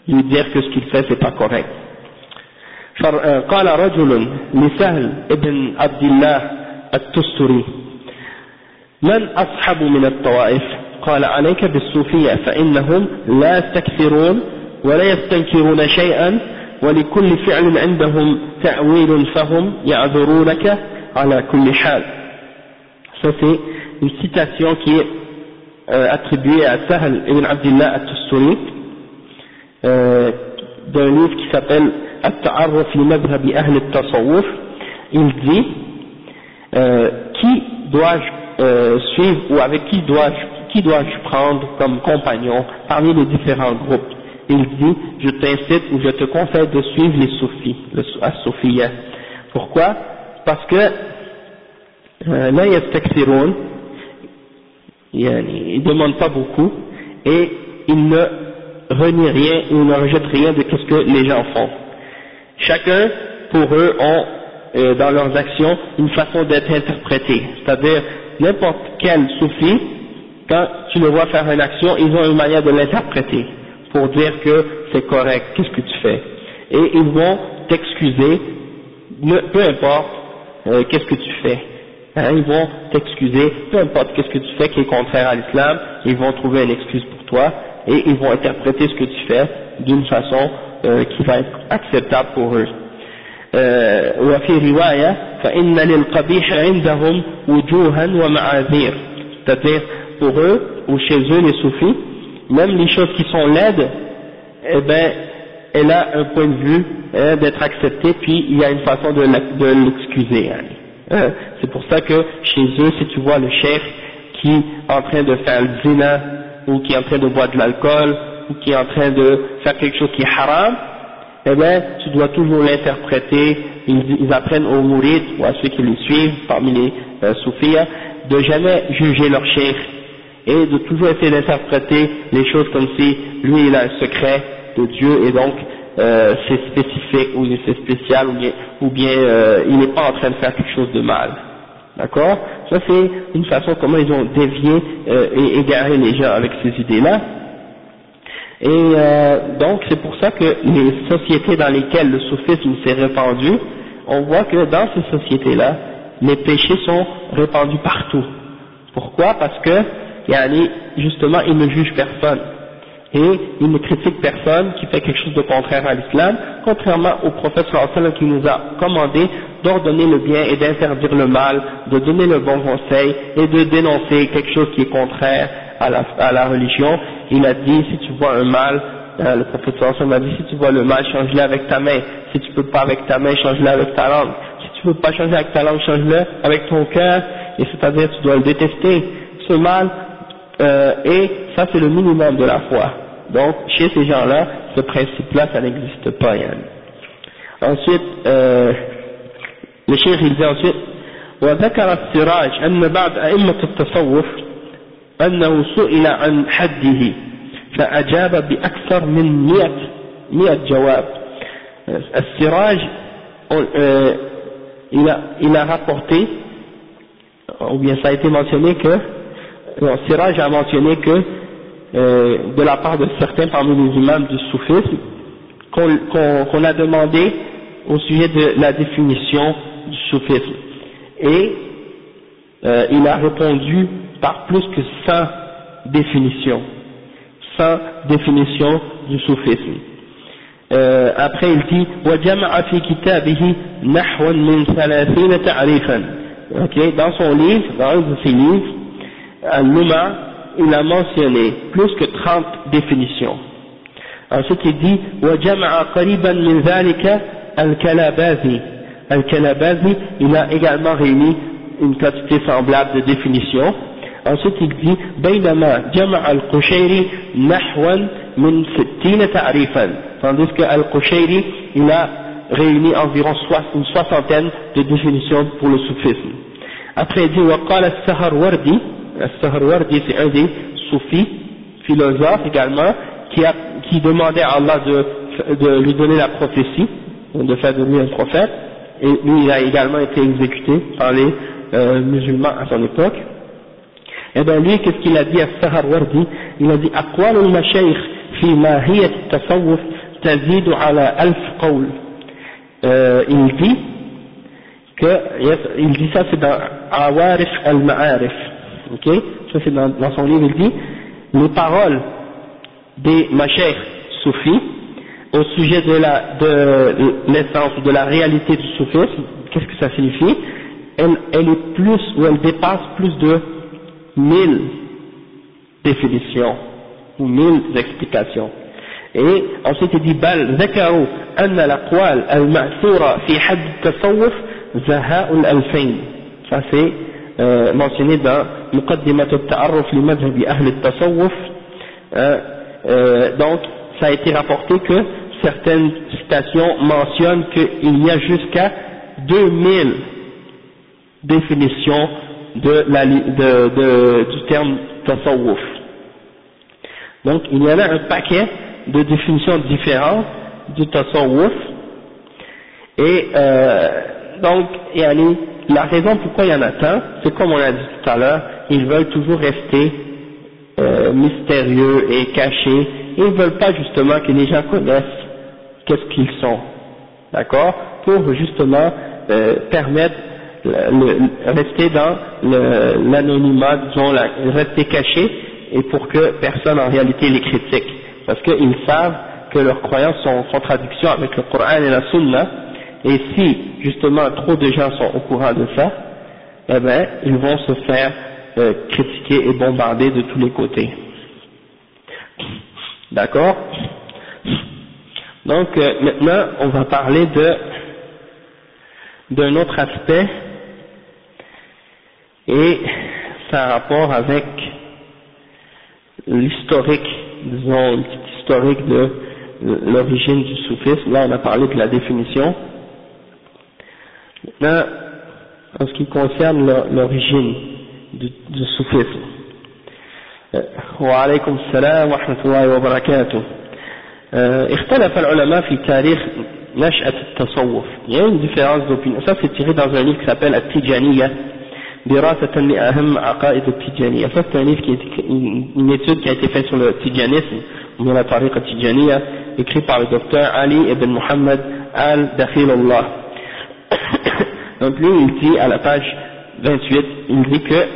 lui dire que ce qu'il fait c'est pas correct. قال رجل لسهل ابن عبد الله التستري: من أصحب من الطوائف؟ قال: عليك بالصوفية فإنهم لا يستكثرون ولا يستنكرون شيئا ولكل فعل عندهم تأويل فهم يعذرونك على كل حال. Ça c'est une citation qui est attribuée à Sahl ibn Abdillah at-Tusturi d'un livre qui s'appelle At-Ta'arruf li madhhab ahl at-tasawwuf. Il dit qui dois-je suivre, ou avec qui dois-je prendre comme compagnon parmi les différents groupes? Il dit: je t'incite ou je te conseille de suivre les soufis, as-soufiyya. Pourquoi? Parce que la yastakthirun, ils ne demandent pas beaucoup et ils ne renient rien, ils ne rejettent rien de ce que les gens font. Chacun, pour eux, ont dans leurs actions une façon d'être interprété, c'est-à-dire n'importe quel soufi, quand tu le vois faire une action, ils ont une manière de l'interpréter pour dire que c'est correct, qu'est-ce que tu fais, et ils vont t'excuser, peu importe qu'est-ce que tu fais, ils vont t'excuser, peu importe qu'est-ce que tu fais qui est contraire à l'islam, ils vont trouver une excuse pour toi et ils vont interpréter ce que tu fais d'une façon qui va être acceptable pour eux. وفي رواية فإن للقبيح عندهم وجوها ومعاذير, c'est-à-dire pour eux ou chez eux les soufis, même les choses qui sont laides, eh ben elle a un point de vue d'être acceptée, puis il y a une façon de l'excuser. C'est pour ça que chez eux, si tu vois le chef qui est en train de faire le zina, ou qui est en train de boire de l'alcool, ou qui est en train de faire quelque chose qui est haram, eh bien, tu dois toujours l'interpréter. Ils apprennent aux mourides, ou à ceux qui les suivent, parmi les soufis, de jamais juger leur chef, et de toujours essayer d'interpréter les choses comme si lui il a un secret de Dieu, et donc c'est spécifique, ou c'est spécial, ou bien il n'est pas en train de faire quelque chose de mal. D'accord? Ça c'est une façon comment ils ont dévié et égaré les gens avec ces idées-là. Et donc c'est pour ça que les sociétés dans lesquelles le soufisme s'est répandu, on voit que dans ces sociétés-là, les péchés sont répandus partout. Pourquoi? Parce que justement ils ne jugent personne. Et il ne critique personne qui fait quelque chose de contraire à l'islam, contrairement au prophète sallallahu alayhi wa sallam qui nous a commandé d'ordonner le bien et d'interdire le mal, de donner le bon conseil et de dénoncer quelque chose qui est contraire à la religion. Il a dit, si tu vois un mal, le prophète sallallahu alayhi wa sallam a dit, si tu vois le mal, change-le avec ta main. Si tu peux pas avec ta main, change-le avec ta langue. Si tu peux pas changer avec ta langue, change-le avec ton cœur, et c'est-à-dire tu dois le détester, ce mal. Et ça c'est le minimum de la foi. Donc chez ces gens-là, ce principe-là, ça n'existe pas. Ensuite, le cheikh il dit ensuite, وذكر السراج أن بعض أئمة التصوف أنه سئل عن حده فأجاب بأكثر من 100 جواب. السراج il a rapporté, ou bien ça a été mentionné que Siraj a mentionné que de la part de certains parmi les imams du soufisme qu'on a demandé au sujet de la définition du soufisme, et il a répondu par plus que 100 définitions du soufisme. Après il dit وجمع في كتابه نحو من 30 تعريفا. Dans son livre, dans un de ses livres, Al-Luma, il a mentionné plus que 30 définitions. Ensuite il dit وجمع قريبا من ذلك الكلابازي. Al-Kalabazi, il a également réuni une quantité semblable de définitions. Ensuite il dit بينما جمع القشيري نحوا من 60 تعريفا. Tandis que Al-Qushayri, il a réuni environ une soixantaine de définitions pour le soufisme. Après il dit وقال السهروردي. السهروردي c'est un des soufis philosophes également qui demandait à Allah de lui donner la prophétie, de faire de lui un prophète, et lui il a également été exécuté par les musulmans à son époque. Et bien lui, qu'est-ce qu'il a dit à Sahar-Wardi? Il a dit أقوال المشايخ في ماهية التصوف تزيد على 1000 قول. Il dit ça, c'est dans Awarif al-Ma'arif, ok, ça c'est dans son livre. Il dit les paroles des mashayikh soufis au sujet de l'essence, de la réalité du soufisme. Qu'est-ce que ça signifie? Elle est plus, ou elle dépasse plus de 1000 définitions ou 1000 explications. Et ensuite il dit بل ذكروا أن الأقوال المأثورة في حد التصوف زهاء الألفين. Ça c'est mentionné dans مقدمة التعرف لمذهب أهل التصوف. Donc ça a été rapporté que certaines citations mentionnent qu'il y a jusqu'à 2000 définitions du terme tasawwuf. Donc il y en a un paquet de définitions différentes du tasawwuf, et donc la raison pourquoi il y en a tant, c'est comme on a dit tout à l'heure, ils veulent toujours rester mystérieux et cachés, ils ne veulent pas justement que les gens connaissent qu'est-ce qu'ils sont, d'accord, pour justement permettre rester dans l'anonymat, disons, rester caché, et pour que personne en réalité les critique, parce qu'ils savent que leurs croyances sont en contradiction avec le Coran et la Sunna, et si justement trop de gens sont au courant de ça, eh ben ils vont se faire critiquer et bombarder de tous les côtés. D'accord? Donc maintenant on va parler d'un autre aspect, et ça a rapport avec l'historique, disons une petite historique de l'origine du soufisme. Là on a parlé de la définition. Maintenant, en ce qui concerne l'origine du soufisme, wa alaykum salam wa rahmatullahi wa barakatuh. اختلف العلماء في تاريخ نشأة التصوف. Il y a une différence d'opinion. Ça c'est tiré dans un livre qui s'appelle At-Tijaniyya, دراسة لأهم عقائد التجانية. Ça c'est un livre qui est une étude qui a été faite sur le tijanisme, ou bien la tariqa tijaniyya, écrit par le docteur Ali ibn Muhammad al-Dakhilullah. Donc lui il dit à la page 28, il dit que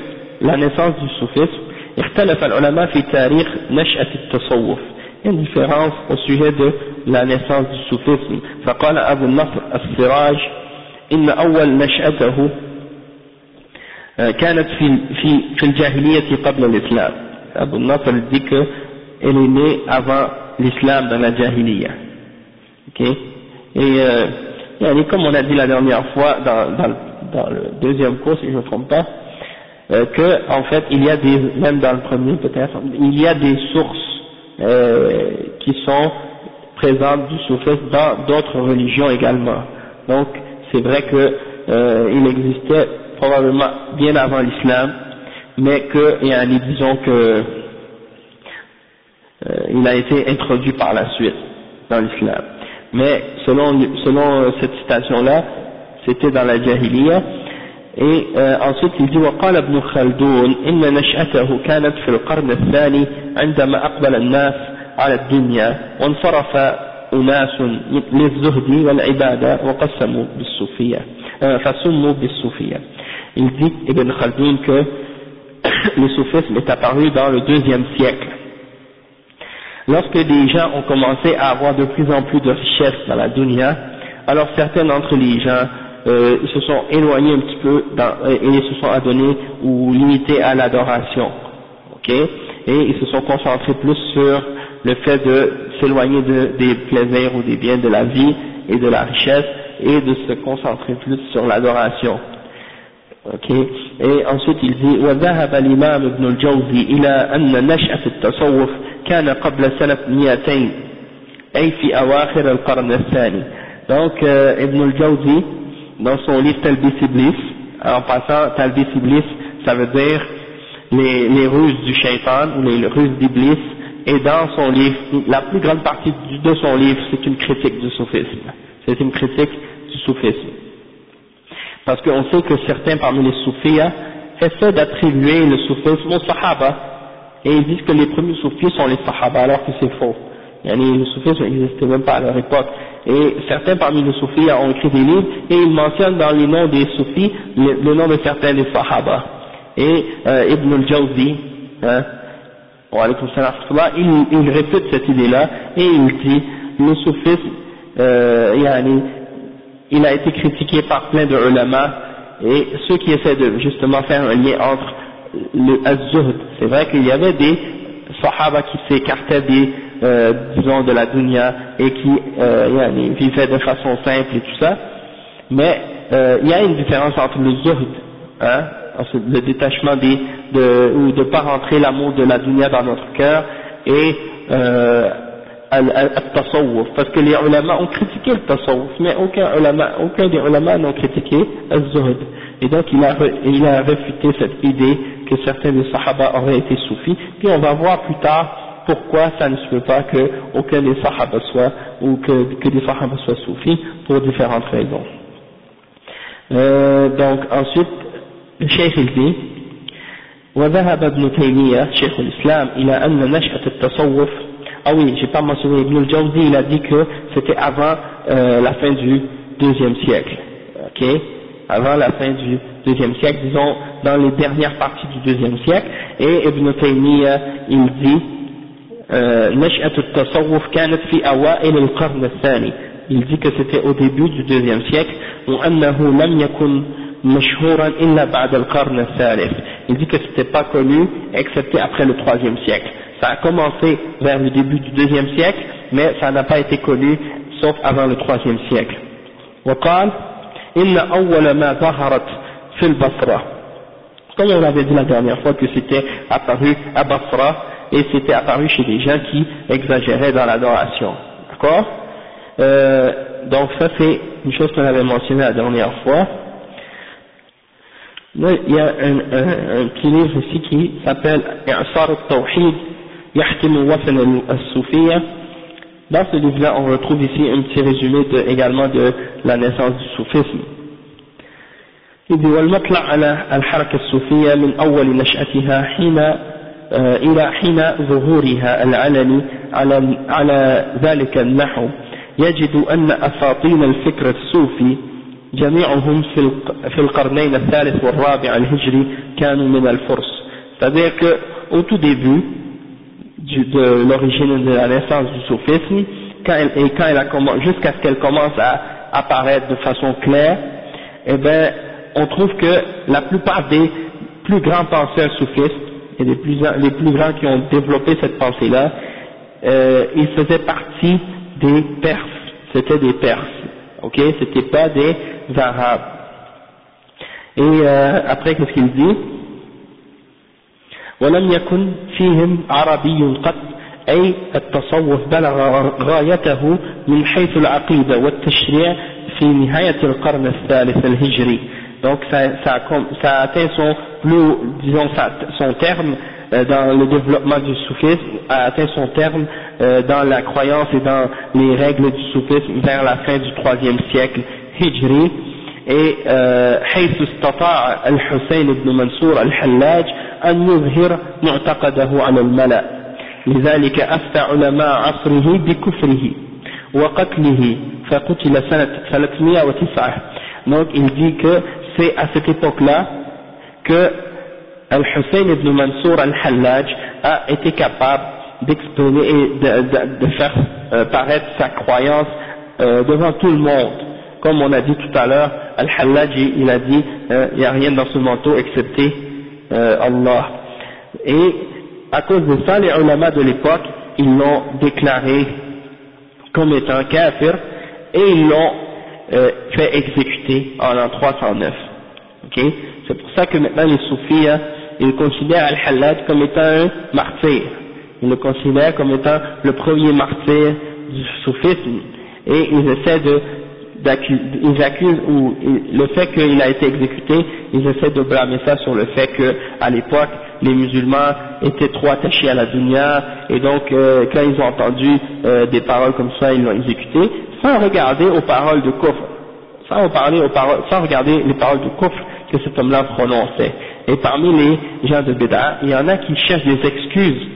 la naissance du soufisme, اختلف العلماء في تاريخ نشأة التصوف. Il y a une différence au sujet de la naissance du soufisme. فقال أبو النصر السراج إن أول نشأته كانت في الجاهلية قبل الإسلام. Abu Nasr dit que elle est née avant l'islam, dans la jahiliya. Ok. Et comme on a dit la dernière fois dans le deuxième cours, si je ne me trompe pas, que en fait il y a même dans le premier peut-être, il y a des sources qui sont présentes du soufisme dans d'autres religions également. Donc c'est vrai que il existait probablement bien avant l'islam, mais que, disons que il a été introduit par la suite dans l'islam. Mais selon cette citation-là, c'était dans la Jahiliya. Et ensuite il dit وقال ابن خلدون إن نشأته كانت في القرن الثاني عندما أقبل الناس على الدنيا وانصرف أناس للزهد والعبادة وقسموا بالصوفية فسموا بالصوفية. Il dit Ibn Khaldun que le soufisme est apparu dans le 2e siècle. Lorsque des gens ont commencé à avoir de plus en plus de richesses dans la dunya, alors certains d'entre les gens ils se sont éloignés un petit peu et ils se sont adonnés ou limités à l'adoration, ok, et ils se sont concentrés plus sur le fait de s'éloigner des plaisirs ou des biens de la vie et de la richesse et de se concentrer plus sur l'adoration, ok. Et ensuite il dit وذهب الإمام ابن الجوزي إلى أن نشأة التصوف كان قبل سنة 200 أي في أواخر القرن الثاني. Donc Ibn al-Jawzi dans son livre Talbis Iblis, en passant Talbis Iblis ça veut dire les ruses du shaitan ou les ruses d'Iblis, et dans son livre, la plus grande partie de son livre c'est une critique du soufisme, c'est une critique du soufisme, parce qu'on sait que certains parmi les soufis essaient d'attribuer le soufisme aux sahaba, et ils disent que les premiers soufis sont les sahaba alors que c'est faux. Le soufisme n'existait même pas à leur époque. Et certains parmi les soufis ont écrit des livres et ils mentionnent dans les noms des soufis le nom de certains des sahaba. Et Ibn al-Jawzi, il répète cette idée-là et il dit le soufisme, il a été critiqué par plein de ulama, et ceux qui essaient de justement faire un lien entre le az-zuhd, c'est vrai qu'il y avait des sahaba qui s'écartaient disons de la dunya et qui vivaient de façon simple et tout ça, mais il y a une différence entre le zuhd, le détachement ou de pas rentrer l'amour de la dunya dans notre cœur, et al-tasawwuf, parce que les ulama ont critiqué le tasawwuf, mais aucun des ulama n'ont critiqué az-zuhd, et donc il a réfuté cette idée que certains des sahaba auraient été soufis, puis on va voir plus tard pourquoi ça ne se peut pas que aucun des sahaba soit, ou que des sahaba soient soufis, pour différentes raisons. Donc ensuite le cheikh il dit وذهب ابن تيمية شيخ الإسلام إلى أن نشأة التصوف. Ah oui, j'ai pas mentionné, Ibn al-Jawzi il a dit que c'était avant la fin du 2e siècle, ok, avant la fin du 2e siècle, disons dans les dernières parties du 2e siècle, et Ibn Taymiyyah il dit نشأة التصوف كانت في أوائل القرن الثاني. Il dit que c'était au début du 2e siècle, وأنه لم يكن مشهورا إلا بعد القرن الثالث. Il dit que c'était pas connu excepté après le 3e siècle. Ça a commencé vers le début du 2e siècle, mais ça n'a pas été connu sauf avant le 3e siècle. وقال إن أول ما ظهرت في البصرة. Comme on l'avait dit la dernière fois que c'était apparu à Basra, et c'était apparu chez des gens qui exagéraient dans l'adoration. D'accord? Donc ça c'est une chose qu'on avait mentionnée la dernière fois. Là, il y a un petit livre ici qui s'appelle I'sar al-Tawhid Yahkim Wasan al-Soufiyya. Dans ce livre-là, on retrouve ici un petit résumé également de la naissance du soufisme. Il dit والمطلع على الحركة الصوفية من أول نشأتها إلى حين ظهورها العلني على ذلك النحو يجد أن أساطين الفكر الصوفي جميعهم في القرنين الثالث والرابع الهجري كانوا من الفرس. C'est-à-dire que au tout début de l'origine de la naissance du soufisme, jusqu'à ce qu'elle commence à apparaître de façon claire, eh ben on trouve que la plupart des plus grands penseurs soufistes et les plus grands qui ont développé cette pensée-là, ils faisaient partie des Perses, c'était des Perses, ok, c'était pas des Arabes. Et après qu'est-ce qu'il dit? ولم يكن فيهم عربي قط أي التصوف بلغ غايته من حيث العقيدة والتشريع في نهاية القرن الثالث الهجري. Donc ça a atteint son plus, disons, son terme dans le développement du soufisme, a atteint son terme dans la croyance et dans les règles du soufisme vers la fin du 3e siècle hijri. Et حيث استطاع الحسين بن منصور الحلاج أن يظهر معتقده على الملأ لذلك أفتى علماء عصره بكفره وقتله فقتل سنة 309. Donc il dit que c'est à cette époque-là que Al-Hussein ibn Mansour al-Hallaj a été capable d'exprimer et de faire paraître sa croyance devant tout le monde. Comme on a dit tout à l'heure, Al-Hallaj il a dit il n'y a rien dans ce manteau excepté Allah. Et à cause de ça, les ulama de l'époque, ils l'ont déclaré comme étant kafir et ils l'ont fait exécuter en l'an 309. Okay? C'est pour ça que maintenant les soufis, ils considèrent Al-Hallaj comme étant un martyr. Ils le considèrent comme étant le premier martyr du soufisme et ils essaient ils accusent, ou le fait qu'il a été exécuté, ils essaient de blâmer ça sur le fait que à l'époque les musulmans étaient trop attachés à la dunya et donc quand ils ont entendu des paroles comme ça, ils l'ont exécuté sans regarder aux paroles de kufr, sans regarder les paroles de kufr que cet homme-là prononçait. Et parmi les gens de Bid'a, il y en a qui cherchent des excuses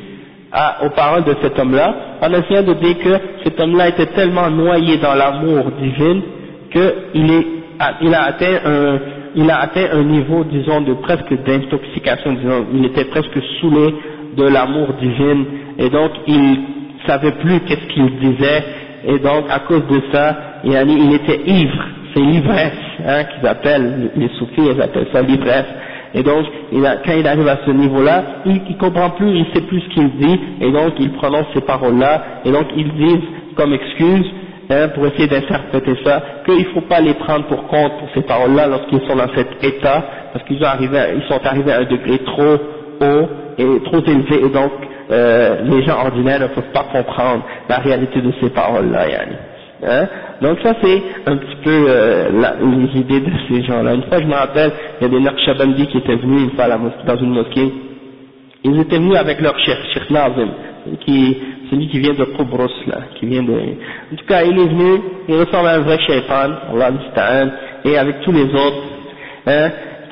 aux paroles de cet homme-là en essayant de dire que cet homme-là était tellement noyé dans l'amour divin qu'il a atteint un niveau, disons, de presque d'intoxication, disons, il était presque saoulé de l'amour divin et donc il savait plus qu'est-ce qu'il disait et donc à cause de ça, il était ivre, c'est l'ivresse qu'ils appellent, les soufis ils appellent ça l'ivresse. Et donc, quand il arrive à ce niveau-là, il comprend plus, il sait plus ce qu'il dit, et donc il prononce ces paroles-là, et donc ils disent comme excuse, pour essayer d'interpréter ça, qu'il ne faut pas les prendre pour compte pour ces paroles-là lorsqu'ils sont dans cet état, parce qu'ils sont arrivés à un degré trop haut et trop élevé, et donc les gens ordinaires ne peuvent pas comprendre la réalité de ces paroles-là, donc ça c'est un petit peu les idées de ces gens-là. Une fois je me rappelle, il y a des Naqshbandi qui étaient venus une fois dans une mosquée, ils étaient venus avec leur Cheikh Nazim, celui qui vient de Koubrous là, en tout cas il est venu, il ressemble à un vrai shaitan, Allah al-Musta'an, et avec tous les autres,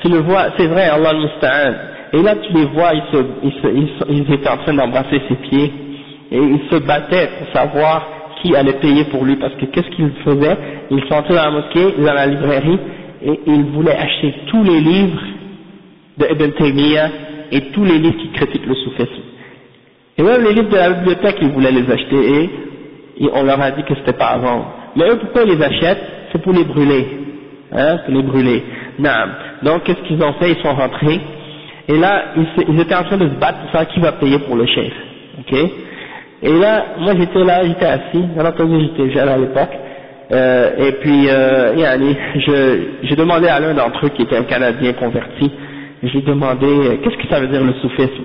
tu le vois, c'est vrai, Allah al-Musta'an, et là tu les vois, ils étaient en train d'embrasser ses pieds, et ils se battaient pour savoir qui allait payer pour lui, parce que qu'est-ce qu'il faisait? Il s'entrait dans la mosquée, dans la librairie, et il voulait acheter tous les livres de Ibn Taymiyyah et tous les livres qui critiquent le soufisme. Et même les livres de la bibliothèque, ils voulaient les acheter, et on leur a dit que c'était pas à vendre. Mais eux, pourquoi ils les achètent? C'est pour les brûler. Pour les brûler. Naam. Donc, qu'est-ce qu'ils ont fait? Ils sont rentrés, et là, ils étaient en train de se battre pour savoir qui va payer pour le chef. Ok? Et là, moi j'étais assis, bien entendu j'étais jeune à l'époque, et puis j'ai demandé à l'un d'entre eux qui était un Canadien converti, j'ai demandé qu'est-ce que ça veut dire le soufisme.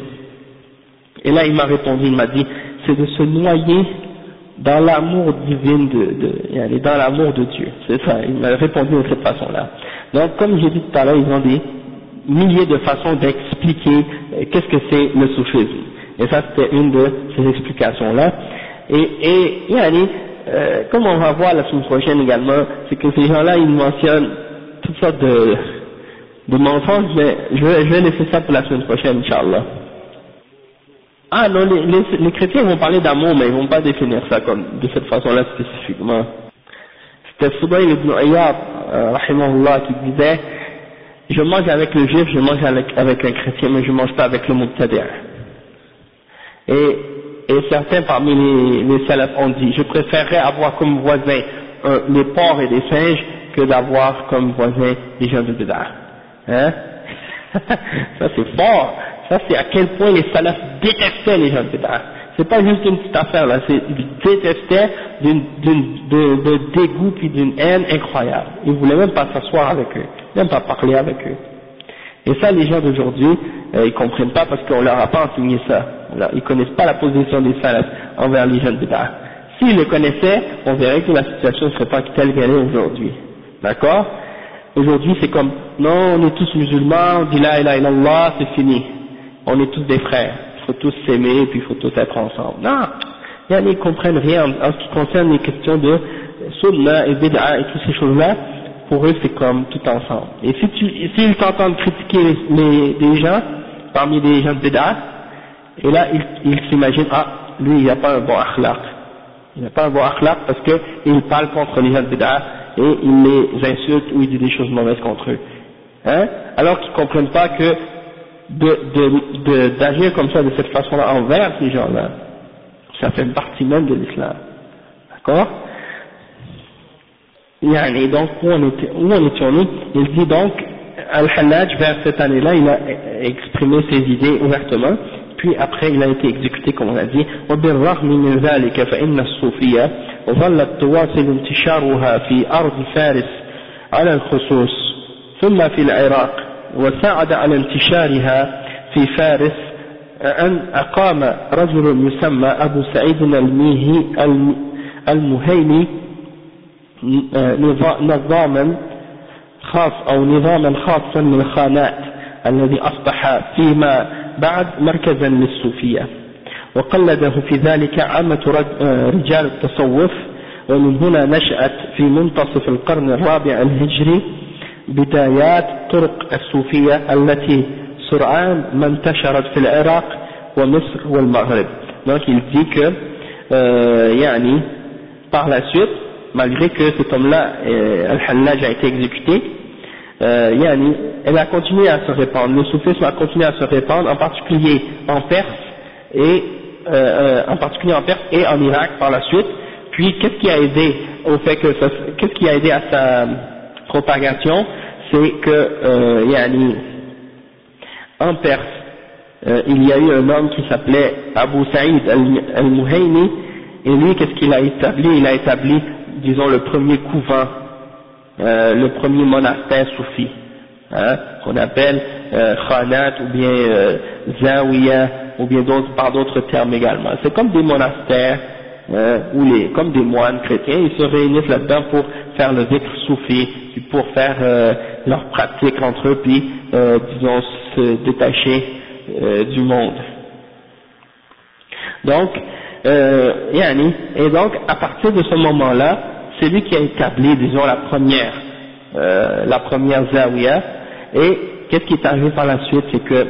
Et là il m'a répondu, il m'a dit c'est de se noyer dans l'amour divin dans l'amour de Dieu, c'est ça, il m'a répondu de cette façon-là. Donc comme j'ai dit tout à l'heure, ils ont des milliers de façons d'expliquer qu'est-ce que c'est le soufisme. Et ça c'était une de ces explications-là. Et comme on va voir la semaine prochaine également, c'est que ces gens-là ils mentionnent toutes sortes de mensonges, mais je vais laisser ça pour la semaine prochaine, Inch'Allah. Ah non, les chrétiens vont parler d'amour, mais ils vont pas définir ça comme de cette façon-là spécifiquement. C'était Fudayl ibn Iyad, rahimahullah, qui disait je mange avec le juif, je mange avec un chrétien, mais je mange pas avec le mubtadi'. Et certains parmi les salafs ont dit, je préférerais avoir comme voisin les porcs et des singes que d'avoir comme voisin des gens de Bid'a. Ça c'est fort, ça c'est à quel point les salafs détestaient les gens de Bid'a. C'est pas juste une petite affaire là, ils détestaient de dégoût puis d'une haine incroyable. Ils voulaient même pas s'asseoir avec eux, même pas parler avec eux. Et ça, les gens d'aujourd'hui, ils comprennent pas parce qu'on leur a pas enseigné ça. Ils connaissent pas la position des salafs envers les jeunes bid'a. S'ils le connaissaient, on verrait que la situation ne serait pas telle qu'elle est aujourd'hui. D'accord? Aujourd'hui c'est comme, non, on est tous musulmans, on dit la ilaha illallah, c'est fini. On est tous des frères. Il faut tous s'aimer, puis il faut tous être ensemble. Non, ils ne comprennent rien en ce qui concerne les questions de sunna et bid'a et toutes ces choses-là. Pour eux c'est comme tout ensemble. Et s'ils t'entendent critiquer des gens, parmi les gens de bid'a, et là ils s'imaginent, ah, lui il n'a pas un bon akhlaq. Il n'a pas un bon akhlaq parce qu'il parle contre les gens de bid'a et il les insulte ou il dit des choses mauvaises contre eux. Hein? Alors qu'ils ne comprennent pas que d'agir comme ça, de cette façon-là, envers ces gens-là, ça fait partie même de l'islam. D'accord? Et donc, où en étions-nous? Il dit donc, Al-Hallaj, vers cette année-là, il a exprimé ses idées ouvertement, puis après il a été exécuté, comme on a dit. وبالرغم من ذلك فإن الصوفية ظلت تواصل انتشارها في أرض فارس على الخصوص ثم في العراق، وساعد على انتشارها في فارس أن أقام رجل يسمى أبو سعيد المهيمي نظاما خاص أو نظاما خاصا للخانات الذي أصبح فيما بعد مركزا للصوفية، وقلده في ذلك عامة رجال التصوف. ومن هنا نشأت في منتصف القرن الرابع الهجري بدايات طرق الصوفية التي سرعان ما انتشرت في العراق ومصر والمغرب. Donc il dit que يعني par la suite, malgré que cet homme-là, Al-Hallaj, a été exécuté, yani, elle a continué à se répandre, le soufisme a continué à se répandre, en particulier en Perse et en Irak par la suite. Puis qu'est-ce qui a aidé qu'est-ce qui a aidé à sa propagation, c'est que yani, en Perse il y a eu un homme qui s'appelait Abu Saïd al-Muhaymi, et lui qu'est-ce qu'il a établi? Il a établi, disons, le premier couvent, le premier monastère soufi, hein, qu'on appelle Khanat ou bien Zawiya ou bien par d'autres termes également. C'est comme des monastères comme des moines chrétiens, ils se réunissent là-dedans pour faire le dhikr soufi, puis pour faire leur pratique entre eux, puis disons se détacher du monde. Donc et donc à partir de ce moment-là, c'est lui qui a établi, disons, la première Zawiya. Et qu'est-ce qui est arrivé par la suite, c'est que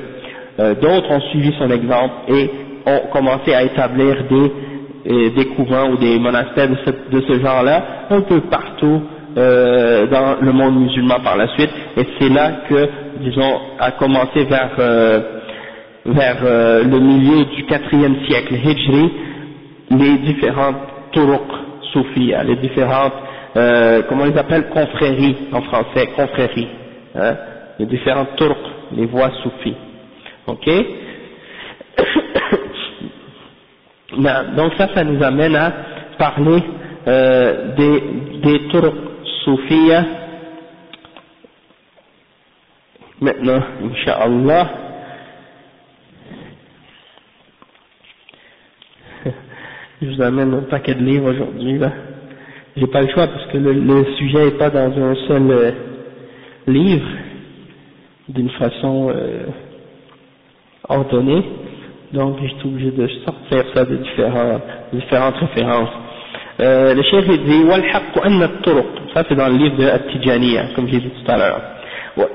d'autres ont suivi son exemple et ont commencé à établir des couvents ou des monastères de ce genre-là un peu partout dans le monde musulman par la suite. Et c'est là que, disons, a commencé vers le milieu du 4e siècle Hijri, les différentes turuq soufia, les différentes, comment ils appellent, confréries en français, confréries, hein, les différentes turuq, les voies soufis. Ok? Donc ça nous amène à parler des turuq soufia. Maintenant, Inch'Allah, je vous amène un paquet de livres aujourd'hui, là. J'ai pas le choix parce que le sujet n'est pas dans un seul livre, d'une façon ordonnée, donc je suis obligé de sortir ça de différentes références. Le cheikh dit وَالْحَقُّ أَنَّ الطُّرُقَ, ça c'est dans le livre de At-Tijaniyya, comme j'ai dit tout à l'heure.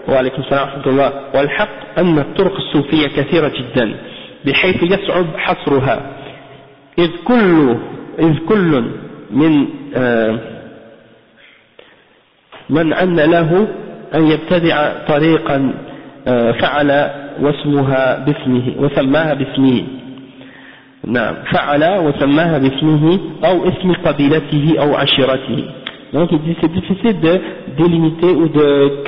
وعليكم السلام ورحمة الله. والحق أن الطرق الصوفية كثيرة جدا بحيث يصعب حصرها، إذ كل من أن له أن يبتدع طريقا فعل وسماها باسمه نعم فعل وسماها باسمه أو اسم قبيلته أو عشيرته. Donc il dit c'est difficile de délimiter ou de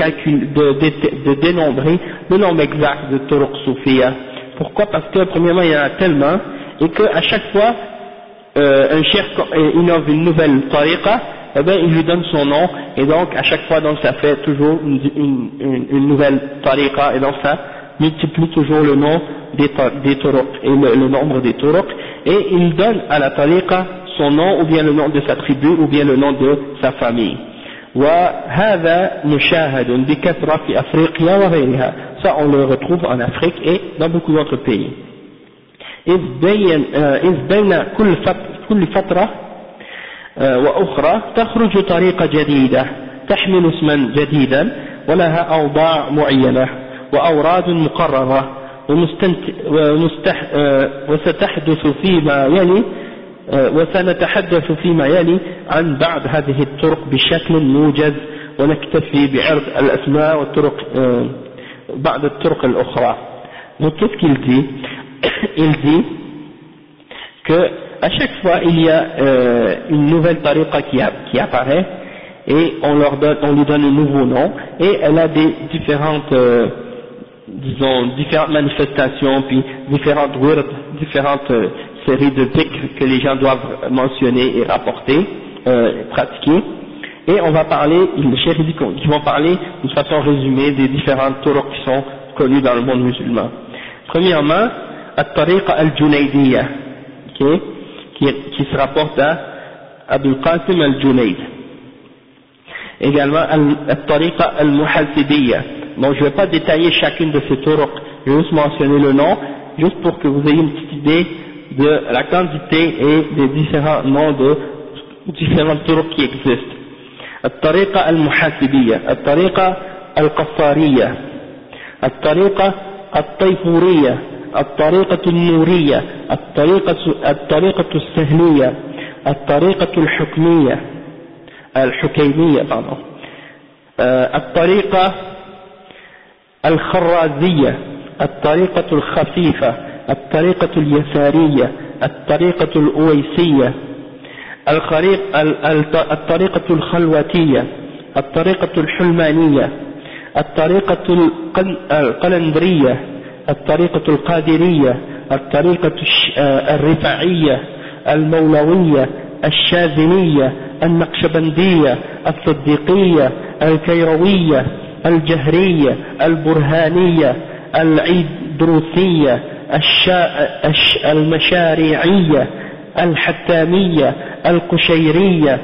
dénombrer le nombre exact de turuq soufia. Pourquoi? Parce que premièrement il y en a tellement, et qu'à chaque fois un cheikh innove une nouvelle tariqa, eh bien il lui donne son nom, et donc à chaque fois donc ça fait toujours une nouvelle tariqa, et donc ça multiplie toujours le nom des turuq et le nombre des turuq, et il donne à la tariqa son nom, ou bien le nom de sa tribu, ou bien le nom de sa famille. وهذا مشاهد بكثرة في أفريقيا وغيرها. Ça on le retrouve en Afrique et dans beaucoup d'autres pays. إذ بين كل فترة وأخرى تخرج طريقة جديدة تحمل اسما جديدا ولها أوضاع معينة وأوراد مقررة وسنتحدث فيما يلي عن بعض هذه الطرق بشكل موجز ونكتفي بعرض الأسماء والطرق بعض الطرق الأخرى. Donc qu'est-ce qu'il dit? Il dit que à chaque fois il y a une nouvelle tariqa qui apparaît et on lui donne un nouveau nom et elle a des différentes différentes manifestations puis différentes words, différentes séries de dhikr que les gens doivent mentionner et rapporter, pratiquer. Et on va parler, les chefs dit qu'ils vont parler d'une façon résumée des différentes turuq qui sont connues dans le monde musulman. Premièrement, at-tariqa al-Junaydiyya, qui se rapporte à Abul Qasim al-Junayd. Également, at-tariqa al-Muhasibiyya. Donc je ne vais pas détailler chacune de ces turuq, je vais juste mentionner le nom, juste pour que vous ayez une petite idée de la quantité et des différents noms de différentes turuq qui existent. الطريقة المحاسبية، الطريقة القفارية، الطريقة الطيفورية، الطريقة النورية، الطريقة السهلية، الطريقة الحكيمية، الطريقة الخرازية، الطريقة الخفيفة، الطريقة اليسارية، الطريقة الأويسية، الطريقة الخلوتية، الطريقة الحلمانية، الطريقة القلندرية، الطريقة القادرية، الطريقة الرفاعية، المولوية، الشاذلية، النقشبندية، الصديقية، الكيروية، الجهرية، البرهانية، العيدروسية، المشاريعية، الحتامية، القشيرية،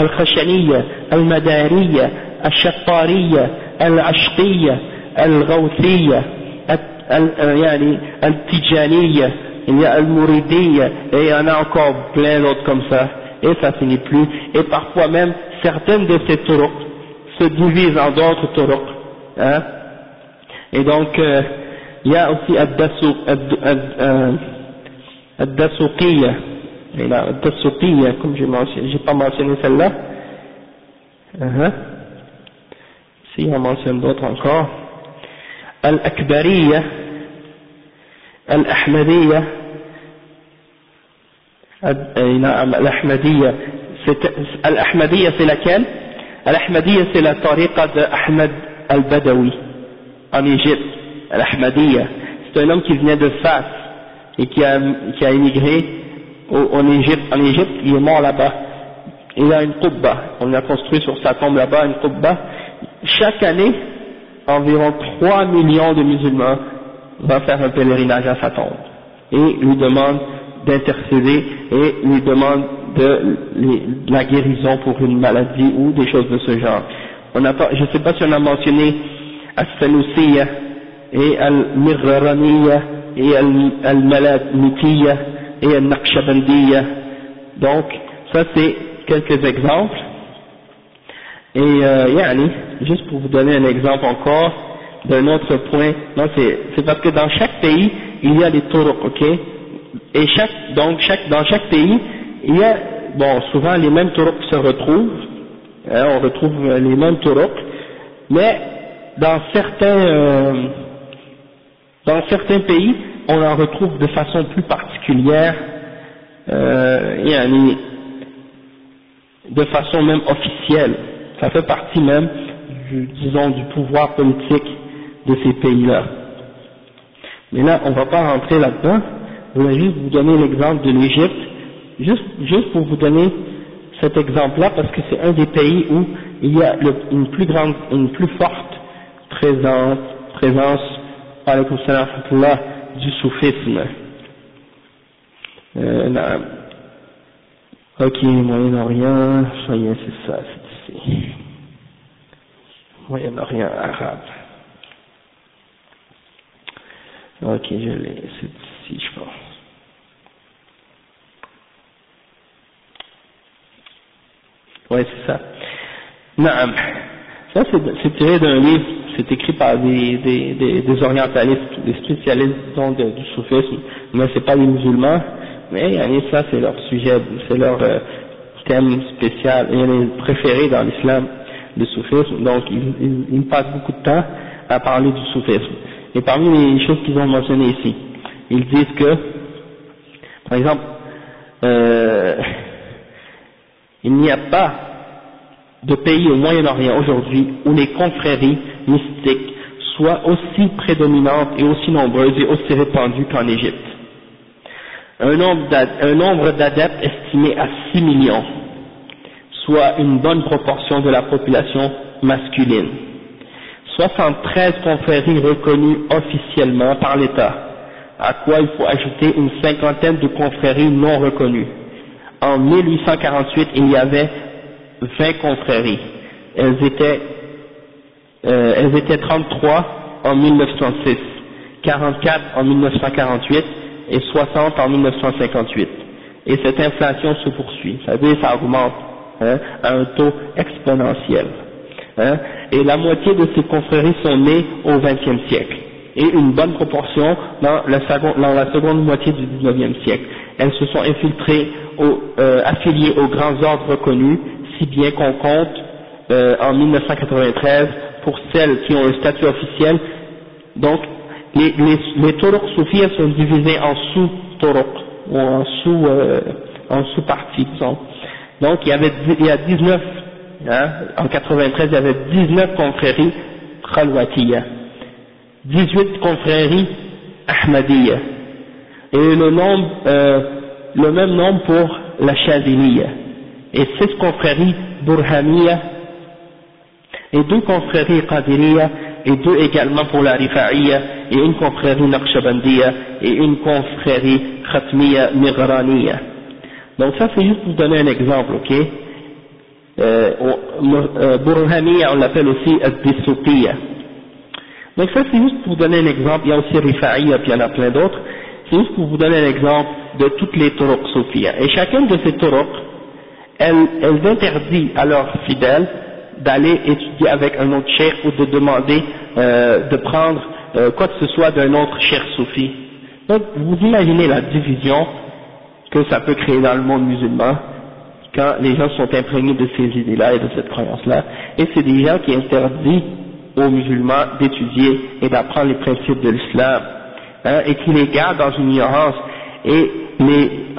الخشنية، المدارية، الشطارية، العشقية، الغوثية، يعني التجانية, il y a al-Mouridiyya, et il y en a encore plein d'autres comme ça, et ça finit plus, et parfois même certaines de ces turuq se divisent en d'autres turuq, hein? Et donc il y a aussi ad-Dasuqiyya, et là ad-Dasuqiyya, comme j'ai pas mentionné celle-là, si on mentionne d'autres encore, al-Akbariyya, al-Ahmadiyya, al-Ahmadiyya, al-Ahmadiyya c'est laquelle? Al-Ahmadiyya c'est la tariqa de Ahmad al-Badawi en Égypte. Al-Ahmadiyya, c'est un homme qui venait de Fas et qui a émigré en Égypte, il est mort là-bas. Il a une qubba, on a construit sur sa tombe là-bas une qubba. Chaque année, environ 3 millions de musulmans vont faire un pèlerinage à sa tombe et lui demandent d'intercéder et lui demandent de la guérison pour une maladie ou des choses de ce genre. Je ne sais pas si on a mentionné As-Sanusiya et Al-Mirraraniya et Al-Maladmitiyya et Al-Naqshbandiyya. Donc ça c'est quelques exemples. Et yani, juste pour vous donner un exemple encore d'un autre point, c'est parce que dans chaque pays il y a des turuq, ok, et dans chaque pays il y a, bon, souvent les mêmes turuq se retrouvent, hein, on retrouve les mêmes turuq, mais dans certains pays on en retrouve de façon plus particulière, yani, de façon même officielle. Ça fait partie même, disons, du pouvoir politique de ces pays-là. Mais là, on ne va pas rentrer là-dedans. Je voulais juste vous donner l'exemple de l'Égypte, juste pour vous donner cet exemple-là, parce que c'est un des pays où il y a une plus forte présence, alaykoum salam wa rahmatullah, du soufisme. Ok, Moyen-Orient, ça y est, c'est ça, c'est ça. ici. Moyen-Orient arabe. Ok, je l'ai, c'est ici, je pense. Ouais, c'est ça. Naam. Ça, c'est tiré d'un livre, c'est écrit par des orientalistes, des spécialistes, disons, du soufisme, mais c'est pas les musulmans, mais ça, c'est leur sujet, c'est leur thème spécial, et les préférés dans l'islam, le soufisme, donc ils passent beaucoup de temps à parler du soufisme. Et parmi les choses qu'ils ont mentionnées ici, ils disent que, par exemple, il n'y a pas de pays au Moyen-Orient aujourd'hui où les confréries mystiques soient aussi prédominantes et aussi nombreuses et aussi répandues qu'en Égypte. Un nombre d'adeptes estimé à 6 millions, soit une bonne proportion de la population masculine. 73 confréries reconnues officiellement par l'État, à quoi il faut ajouter une cinquantaine de confréries non reconnues. En 1848, il y avait 20 confréries. Elles étaient 33 en 1906, 44 en 1948 et 60 en 1958. Et cette inflation se poursuit, c'est-à-dire ça augmente à un taux exponentiel. Et la moitié de ces confréries sont nées au XXe siècle et une bonne proportion dans la seconde moitié du XIXe siècle. Elles se sont infiltrées, affiliées aux grands ordres reconnus, si bien qu'on compte en 1993 pour celles qui ont le statut officiel. Donc les turuq soufis sont divisés en sous-turuq ou en sous-parties, disons. Donc il y a 19, en 93 il y avait 19 confréries khalwatiyya, 18 confréries ahmadiyya, et le même nombre pour la chaziliyya, et 6 confréries burhamiyya, et 2 confréries qadiriyya, et 2 également pour la rifa'iyya, et une confrérie naqshbandiyya, et une confrérie khatmiyya mighraniyya. Donc ça c'est juste pour vous donner un exemple, ok. Burhamiyya on l'appelle aussi ad-disuqiyya. Donc ça c'est juste pour vous donner un exemple, il y a aussi rifa'iyya, puis il y en a plein d'autres. C'est juste pour vous donner un exemple de toutes les turuq soufiyya. Et chacune de ces turuq, elles interdit à leurs fidèles d'aller étudier avec un autre cheikh ou de demander de prendre quoi que ce soit d'un autre cheikh soufi. Donc vous imaginez la division que ça peut créer dans le monde musulman quand les gens sont imprégnés de ces idées-là et de cette croyance-là. Et c'est des gens qui interdisent aux musulmans d'étudier et d'apprendre les principes de l'islam, et qui les gardent dans une ignorance. Et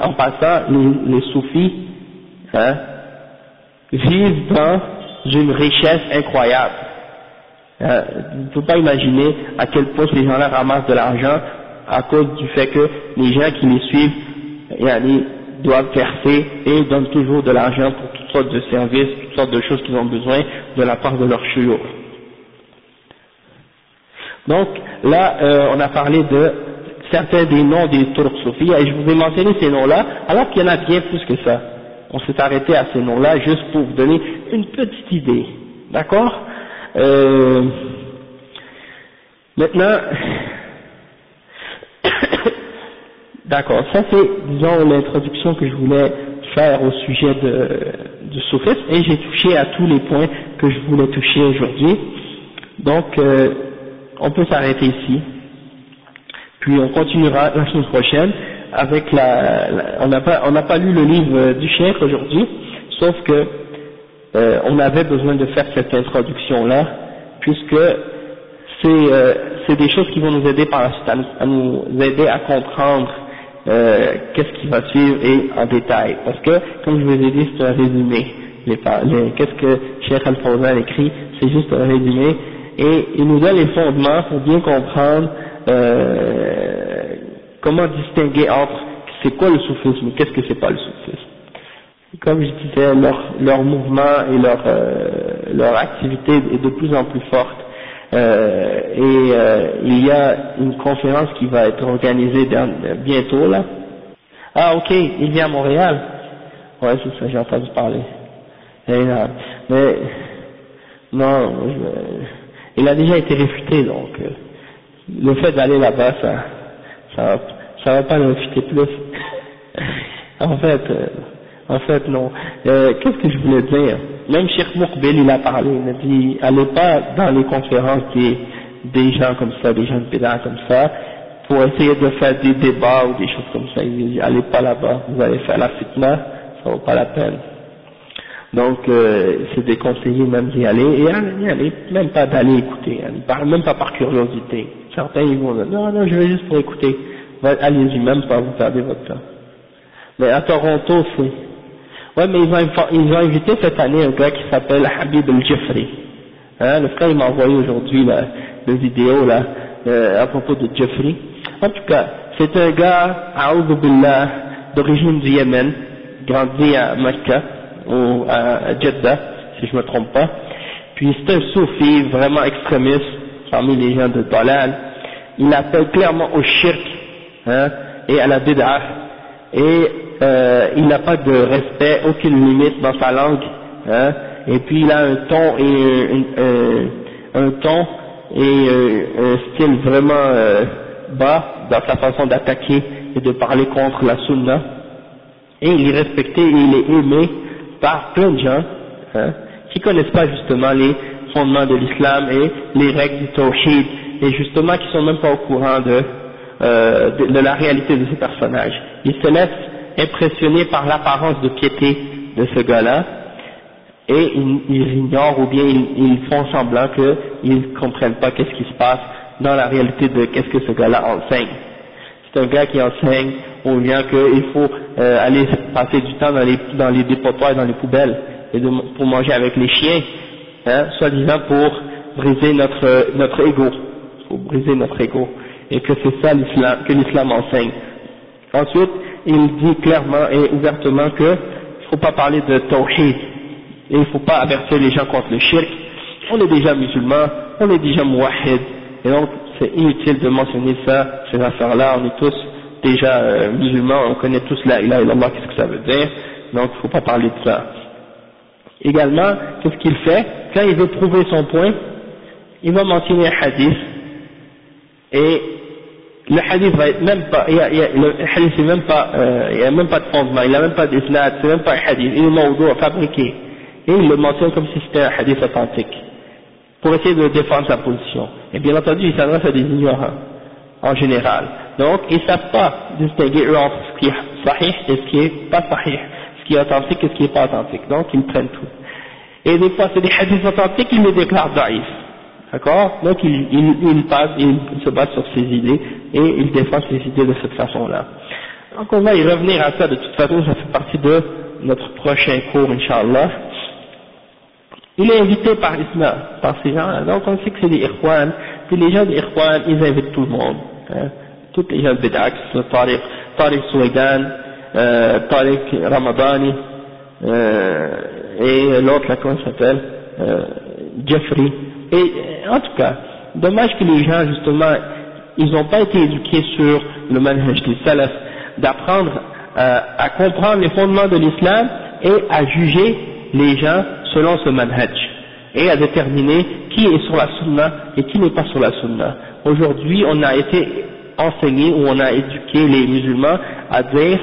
en passant, les soufis vivent dans une richesse incroyable. On ne peut pas imaginer à quel point ces gens-là ramassent de l'argent à cause du fait que les gens qui les suivent doivent verser et donnent toujours de l'argent pour toutes sortes de services, toutes sortes de choses qu'ils ont besoin de la part de leur shuyukh. Donc là, on a parlé de certains des noms des turuq soufiyya et je vous ai mentionné ces noms-là, alors qu'il y en a bien plus que ça. On s'est arrêté à ces noms-là juste pour vous donner une petite idée, d'accord? Maintenant, d'accord, ça c'est, disons, l'introduction que je voulais faire au sujet du soufisme, et j'ai touché à tous les points que je voulais toucher aujourd'hui. Donc, on peut s'arrêter ici, puis on continuera la semaine prochaine avec on n'a pas lu le livre du cheikh aujourd'hui, sauf que on avait besoin de faire cette introduction là, puisque c'est des choses qui vont nous aider par la suite à nous aider à comprendre qu'est-ce qui va suivre et en détail, parce que comme je vous ai dit c'est un résumé, qu'est-ce que Cheikh Al-Fawzan écrit, c'est juste un résumé, et il nous donne les fondements pour bien comprendre comment distinguer entre c'est quoi le soufisme et qu'est-ce que c'est pas le soufisme. Comme je disais, leur mouvement et leur activité est de plus en plus forte, il y a une conférence qui va être organisée bientôt là. Ah ok, il vient à Montréal. Ouais c'est ça, j'ai entendu parler. mais non, il a déjà été réfuté, donc le fait d'aller là-bas, ça va pas le réfuter plus. En fait, non. Qu'est-ce que je voulais dire? Même Cheikh Moukbil, il a parlé, il a dit, allez pas dans les conférences des gens comme ça, des gens de pédales comme ça, pour essayer de faire des débats ou des choses comme ça. Il dit, allez pas là-bas, vous allez faire la fitna, ça vaut pas la peine. Donc, c'est déconseillé même d'y aller, et y aller, même pas d'aller écouter, même pas par curiosité. Certains, ils vont dire, non, je vais juste pour écouter. Allez-y, même pas, vous perdez votre temps. Mais à Toronto, ouais, mais ils ont invité cette année un gars qui s'appelle Habib El-Jeffrey. Hein, le frère, il m'a envoyé aujourd'hui la vidéo, là, à propos de Jeffrey. En tout cas, c'est un gars, A'oudhu Billah, d'origine du Yémen, grandi à Mecca, ou à Jeddah, si je me trompe pas. Puis c'est un soufi vraiment extrémiste, parmi les gens de Dalal. Il appelle clairement au shirk, hein, et à la bid'ah, et il n'a pas de respect, aucune limite dans sa langue, hein, et puis il a un ton et un style vraiment bas dans sa façon d'attaquer et de parler contre la sunna, et il est respecté et il est aimé par plein de gens, hein, qui connaissent pas justement les fondements de l'islam et les règles du tawhid, et justement qui sont même pas au courant de la réalité de ce personnage. Ils se laissent impressionner par l'apparence de piété de ce gars-là, et ils ignorent ou bien ils font semblant qu'ils ne comprennent pas qu'est-ce qui se passe dans la réalité de qu'est-ce que ce gars-là enseigne. C'est un gars qui enseigne aux gens qu'il faut aller passer du temps dans les dépotoirs et dans les poubelles, et pour manger avec les chiens, hein, soi-disant pour briser notre ego, pour briser notre ego, et que c'est ça que l'islam enseigne. Ensuite, il dit clairement et ouvertement qu'il ne faut pas parler de tawhid, et il ne faut pas avertir les gens contre le shirk. On est déjà musulmans, on est déjà muwahhid, et donc c'est inutile de mentionner ça, ces affaires-là. On est tous déjà musulmans, on connaît tous la ilaha illallah, qu'est-ce que ça veut dire, donc il ne faut pas parler de ça. Également, qu'est-ce qu'il fait? Quand il veut prouver son point, il va mentionner un hadith, et le hadith va être même pas, le hadith c'est même pas, il n'y a même pas de fondement, il n'a même pas d'isnad, c'est même pas un hadith, il est mawdou', fabriqué, et il le mentionne comme si c'était un hadith authentique, pour essayer de défendre sa position. Et bien entendu, il s'adresse à des ignorants, en général. Donc, ils ne savent pas distinguer eux entre ce qui est sahih et ce qui est pas sahih, ce qui est authentique et ce qui n'est pas authentique. Donc, ils prennent tout. Et des fois, c'est des hadiths authentiques, ils les déclarent daïf. D'accord? Donc, il se base sur ses idées, et il défend ses idées de cette façon-là. Donc, on va y revenir à ça, de toute façon, ça fait partie de notre prochain cours, Inch'Allah. Il est invité par l'islam, par ces gens-là. Donc, on sait que c'est des Ikhwan, puis les gens des Ikhwan, ils invitent tout le monde. Hein. Tous les gens de Bid'ah, Tariq Souaidan, Tariq Ramadani, et l'autre là, comment il s'appelle, Jeffrey. Et en tout cas, dommage que les gens justement, ils n'ont pas été éduqués sur le manhaj des salaf, d'apprendre à comprendre les fondements de l'islam et à juger les gens selon ce manhaj, et à déterminer qui est sur la sunna et qui n'est pas sur la sunna. Aujourd'hui, on a été enseigné, ou on a éduqué les musulmans à dire,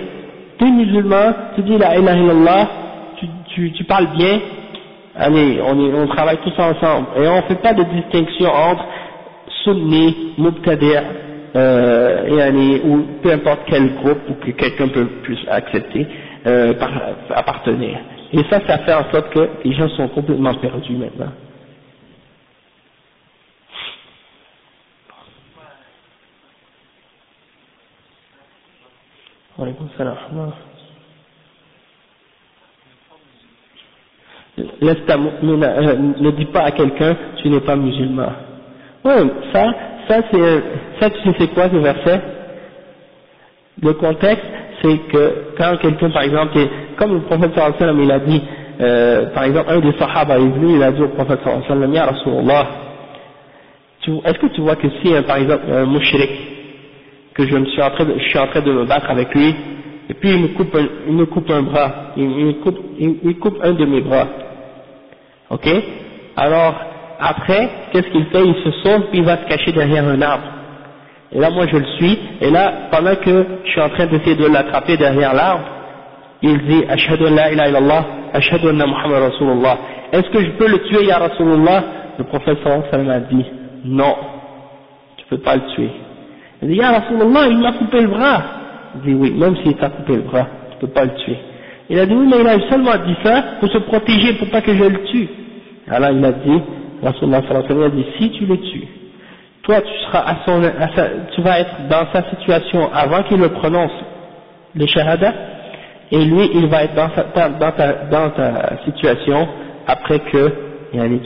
tu es musulman, tu dis la ilaha illallah, tu parles bien, allez, on travaille tous ensemble, et on ne fait pas de distinction entre sunni, mubtadi', ou peu importe quel groupe ou que quelqu'un peut plus accepter, appartenir. Et ça fait en sorte que les gens sont complètement perdus maintenant. Ne dis pas à quelqu'un tu n'es pas musulman. Oui, ça tu sais quoi ce verset? Le contexte, c'est que quand quelqu'un, par exemple, comme le prophète sallallahu alayhi wa sallam, il a dit, par exemple, un des sahaba est venu, il a dit au prophète sallallahu alayhi wa sallam, ya Rasulullah, est-ce que tu vois que si, par exemple, un mushrik, que je suis en train de me battre avec lui, et puis il me coupe un bras, il coupe un de mes bras, Ok? Alors, après, qu'est-ce qu'il fait? Il se sauve, puis il va se cacher derrière un arbre. Et là, moi, je le suis, et là, pendant que je suis en train d'essayer de l'attraper derrière l'arbre, il dit, Ashhadu an la ilaha illallah, Ashhadu anna Muhammad Rasulullah. Est-ce que je peux le tuer, ya Rasulullah? Le prophète sallallahu alayhi wa sallam a dit, non, tu peux pas le tuer. Il dit, ya Rasulullah, il m'a coupé le bras. Il dit, oui, même s'il t'a coupé le bras, tu peux pas le tuer. Il a dit, oui, mais il a seulement dit ça pour se protéger, pour pas que je le tue. Alors il a dit, Rasulullah sallallahu alayhi wa sallam a dit, si tu le tues, toi tu seras tu vas être dans sa situation avant qu'il le prononce, le shahada, et lui il va être dans ta situation après que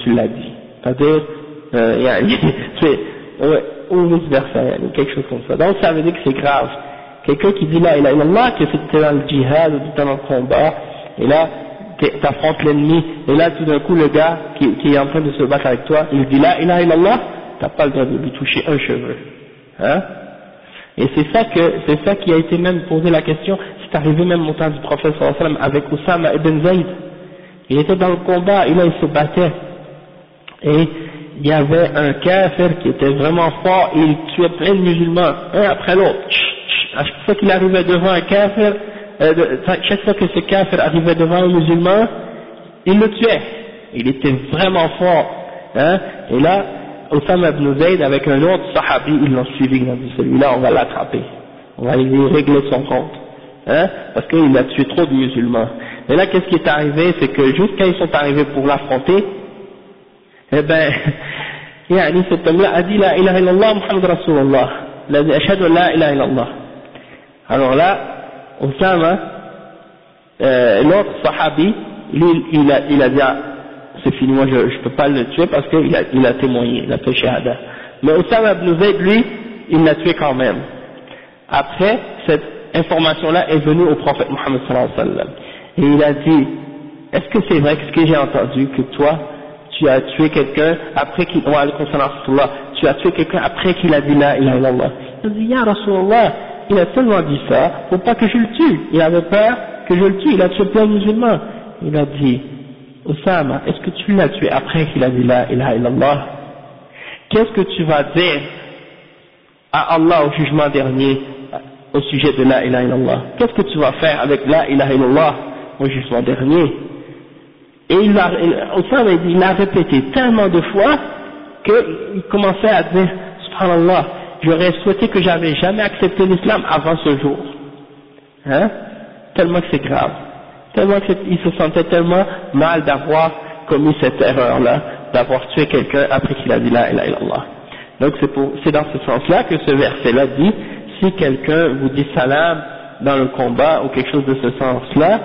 tu l'as dit. C'est-à-dire, ou vice versa, quelque chose comme ça. Donc ça veut dire que c'est grave. Quelqu'un qui dit la ilaha illallah, que c'était dans le djihad, ou dans le combat, et là, t'affrontes l'ennemi, et là tout d'un coup le gars qui est en train de se battre avec toi, il dit la ilaha illallah, t'as pas le droit de lui toucher un cheveu. Hein? Et c'est ça qui a été même posé la question, c'est arrivé même au temps du prophète sallallahu alayhi wa sallam avec Oussama ibn Zayd. Il était dans le combat, et là il se battait. Et il y avait un kafir qui était vraiment fort, et il tuait plein de musulmans, un après l'autre. À chaque fois qu'il arrivait devant un kafir, chaque fois que ce kafir arrivait devant un musulman, il le tuait. Il était vraiment fort. Hein? Et là, Oussama ibn Zayd avec un autre sahabi, ils l'ont suivi, ils ont dit celui-là on va l'attraper, on va lui régler son compte. Hein? Parce qu'il a tué trop de musulmans. Et là qu'est-ce qui est arrivé, c'est que juste quand ils sont arrivés pour l'affronter, eh ben, cet homme-là a dit la ilaha illallah Muhammad Rasulullah, il a dit ashhadu la ilaha illallah. Alors là, Oussama, l'autre sahabi, lui, il a dit, ah, c'est fini, moi je peux pas le tuer parce qu'il a témoigné, il a fait shahada. Mais Oussama ibn Zayd, lui, il l'a tué quand même. Après, cette information-là est venue au prophète Muhammad sallallahu alayhi wa sallam. Et il a dit, est-ce que c'est vrai que ce que j'ai entendu, que toi, tu as tué quelqu'un après qu'il, tu as tué quelqu'un après qu'il a dit la ilaha illallah. Il a dit, ya Rasulallah, il a seulement dit ça pour pas que je le tue. Il avait peur que je le tue, il a tué plein de musulmans. Il a dit, Oussama, est-ce que tu l'as tué après qu'il a dit la ilaha illallah? Qu'est-ce que tu vas dire à Allah au jugement dernier au sujet de la ilaha illallah? Qu'est-ce que tu vas faire avec la ilaha illallah au jugement dernier? Et Oussama il a répété tellement de fois qu'il commençait à dire, subhanallah, j'aurais souhaité que j'avais jamais accepté l'islam avant ce jour. Hein? Tellement que c'est grave. Tellement qu'il se sentait tellement mal d'avoir commis cette erreur-là, d'avoir tué quelqu'un après qu'il a dit la ilaha illallah. Donc c'est dans ce sens-là que ce verset-là dit, si quelqu'un vous dit salam dans le combat ou quelque chose de ce sens-là,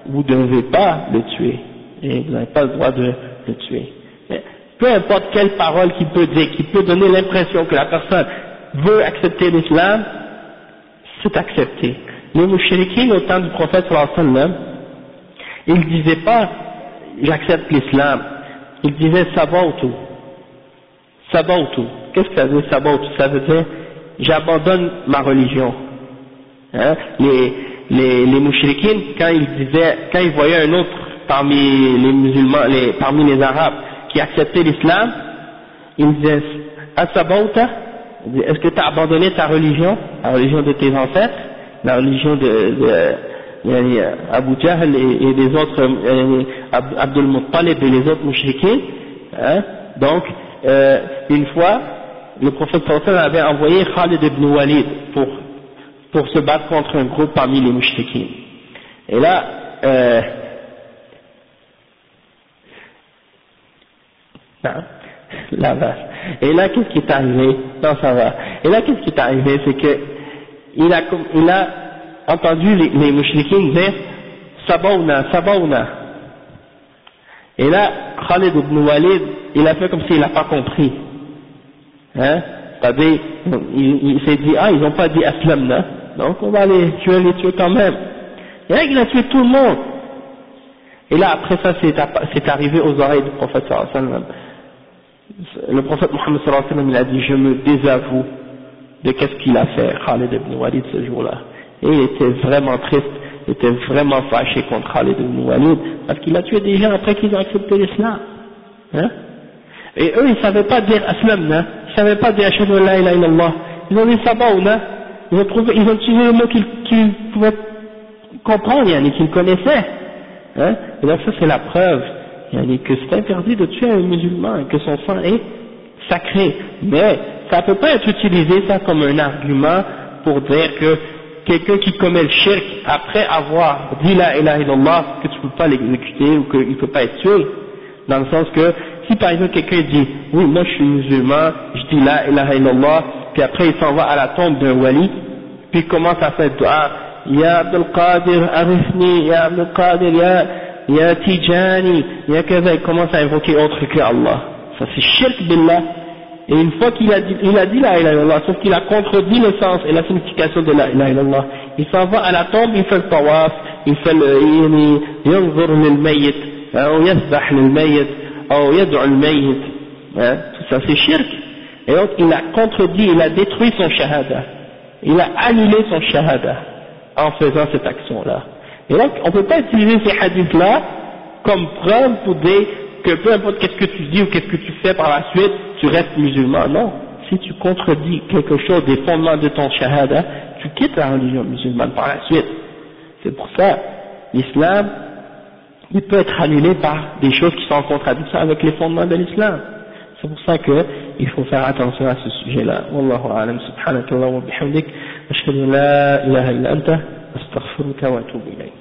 vous ne devez pas le tuer. Et vous n'avez pas le droit de le tuer. Peu importe quelle parole qu'il peut dire, qui peut donner l'impression que la personne veut accepter l'islam, c'est accepté. Les mouchriquins au temps du prophète sallallahu alayhi wa sallam, ils disaient pas j'accepte l'islam, ils disaient sabautu. Sabautu. Qu'est-ce que ça veut dire sabautu? Ça veut dire j'abandonne ma religion. Hein? Les mouchriquins, quand ils voyaient un autre parmi les musulmans, parmi les arabes qui acceptaient l'islam, ils disaient asabauta, est-ce que tu as abandonné ta religion, la religion de tes ancêtres, la religion de Abu Jahl et les autres, Abdul Muttalib et les autres mouchriquins, hein? Donc une fois le prophète sallallahu alayhi wa sallam avait envoyé Khalid ibn Walid pour se battre contre un groupe parmi les mouchriquins. Et là la vache. Et là qu'est-ce qui est arrivé? Non, ça va. Et là qu'est-ce qui est arrivé? C'est que il a entendu les mouchriquins dire Sabauna, Sabauna. Et là Khalid ibn Walid, il a fait comme s'il n'a pas compris. Hein? C'est-à-dire, il s'est dit, ah, ils n'ont pas dit Aslamna, donc on va les tuer quand même. Et là il a tué tout le monde. Et là après ça c'est arrivé aux oreilles du prophète sallallahu alayhi wa sallam. Le prophète Mohammed sallallahu alayhi wa sallam il a dit, je me désavoue de qu'est-ce qu'il a fait Khalid ibn Walid ce jour-là. Et il était vraiment triste, il était vraiment fâché contre Khalid ibn Walid parce qu'il a tué des gens après qu'ils ont accepté l'islam. Hein? Et eux, ils savaient pas dire aslamna, ils savaient pas dire ashhadu an la ilaha illallah. Ils ont dit sabaouna, ils ont utilisé le mot qu'ils pouvaient comprendre, yani, qu'ils connaissaient. Hein? Et donc ça c'est la preuve, yani, que c'est interdit de tuer un musulman et que son sang est sacré. Mais ça peut pas être utilisé ça comme un argument pour dire que quelqu'un qui commet le shirk après avoir dit la ilaha illallah, que tu peux pas l'exécuter ou qu'il peut pas être tué. Dans le sens que, si par exemple quelqu'un dit, oui moi je suis musulman, je dis la ilaha illallah, puis après il s'en va à la tombe d'un wali, puis il commence à faire dua, ya Abdul Qadir, arifni, ya Abdul Qadir, ya Tijani, ya kaza, il commence à invoquer autre que Allah. Ça c'est shirk billah. Et une fois qu'il a dit la ilaha illallah, sauf qu'il a contredit le sens et la signification de la ilaha illallah, il s'en va à la tombe, il fait le tawaf, il fait le yanzur lil mayyit, ou yasbah lil mayyit, ou yad'u al mayyit, tout ça c'est shirk. Et donc il a contredit, il a détruit son shahada, il a annulé son shahada en faisant cette action-là. Et donc on ne peut pas utiliser ces hadiths-là comme preuve pour dire que peu importe qu'est-ce que tu dis ou qu'est-ce que tu fais par la suite, tu restes musulman. Non, si tu contredis quelque chose des fondements de ton shahada, tu quittes la religion musulmane par la suite. C'est pour ça, l'islam, il peut être annulé par des choses qui sont en contradiction avec les fondements de l'islam. C'est pour ça qu'il faut faire attention à ce sujet-là. Wallahu a'lam, subhanaka wa bihamdik, ashhadu an la ilaha illa anta, astaghfiruka wa atubu ilayk.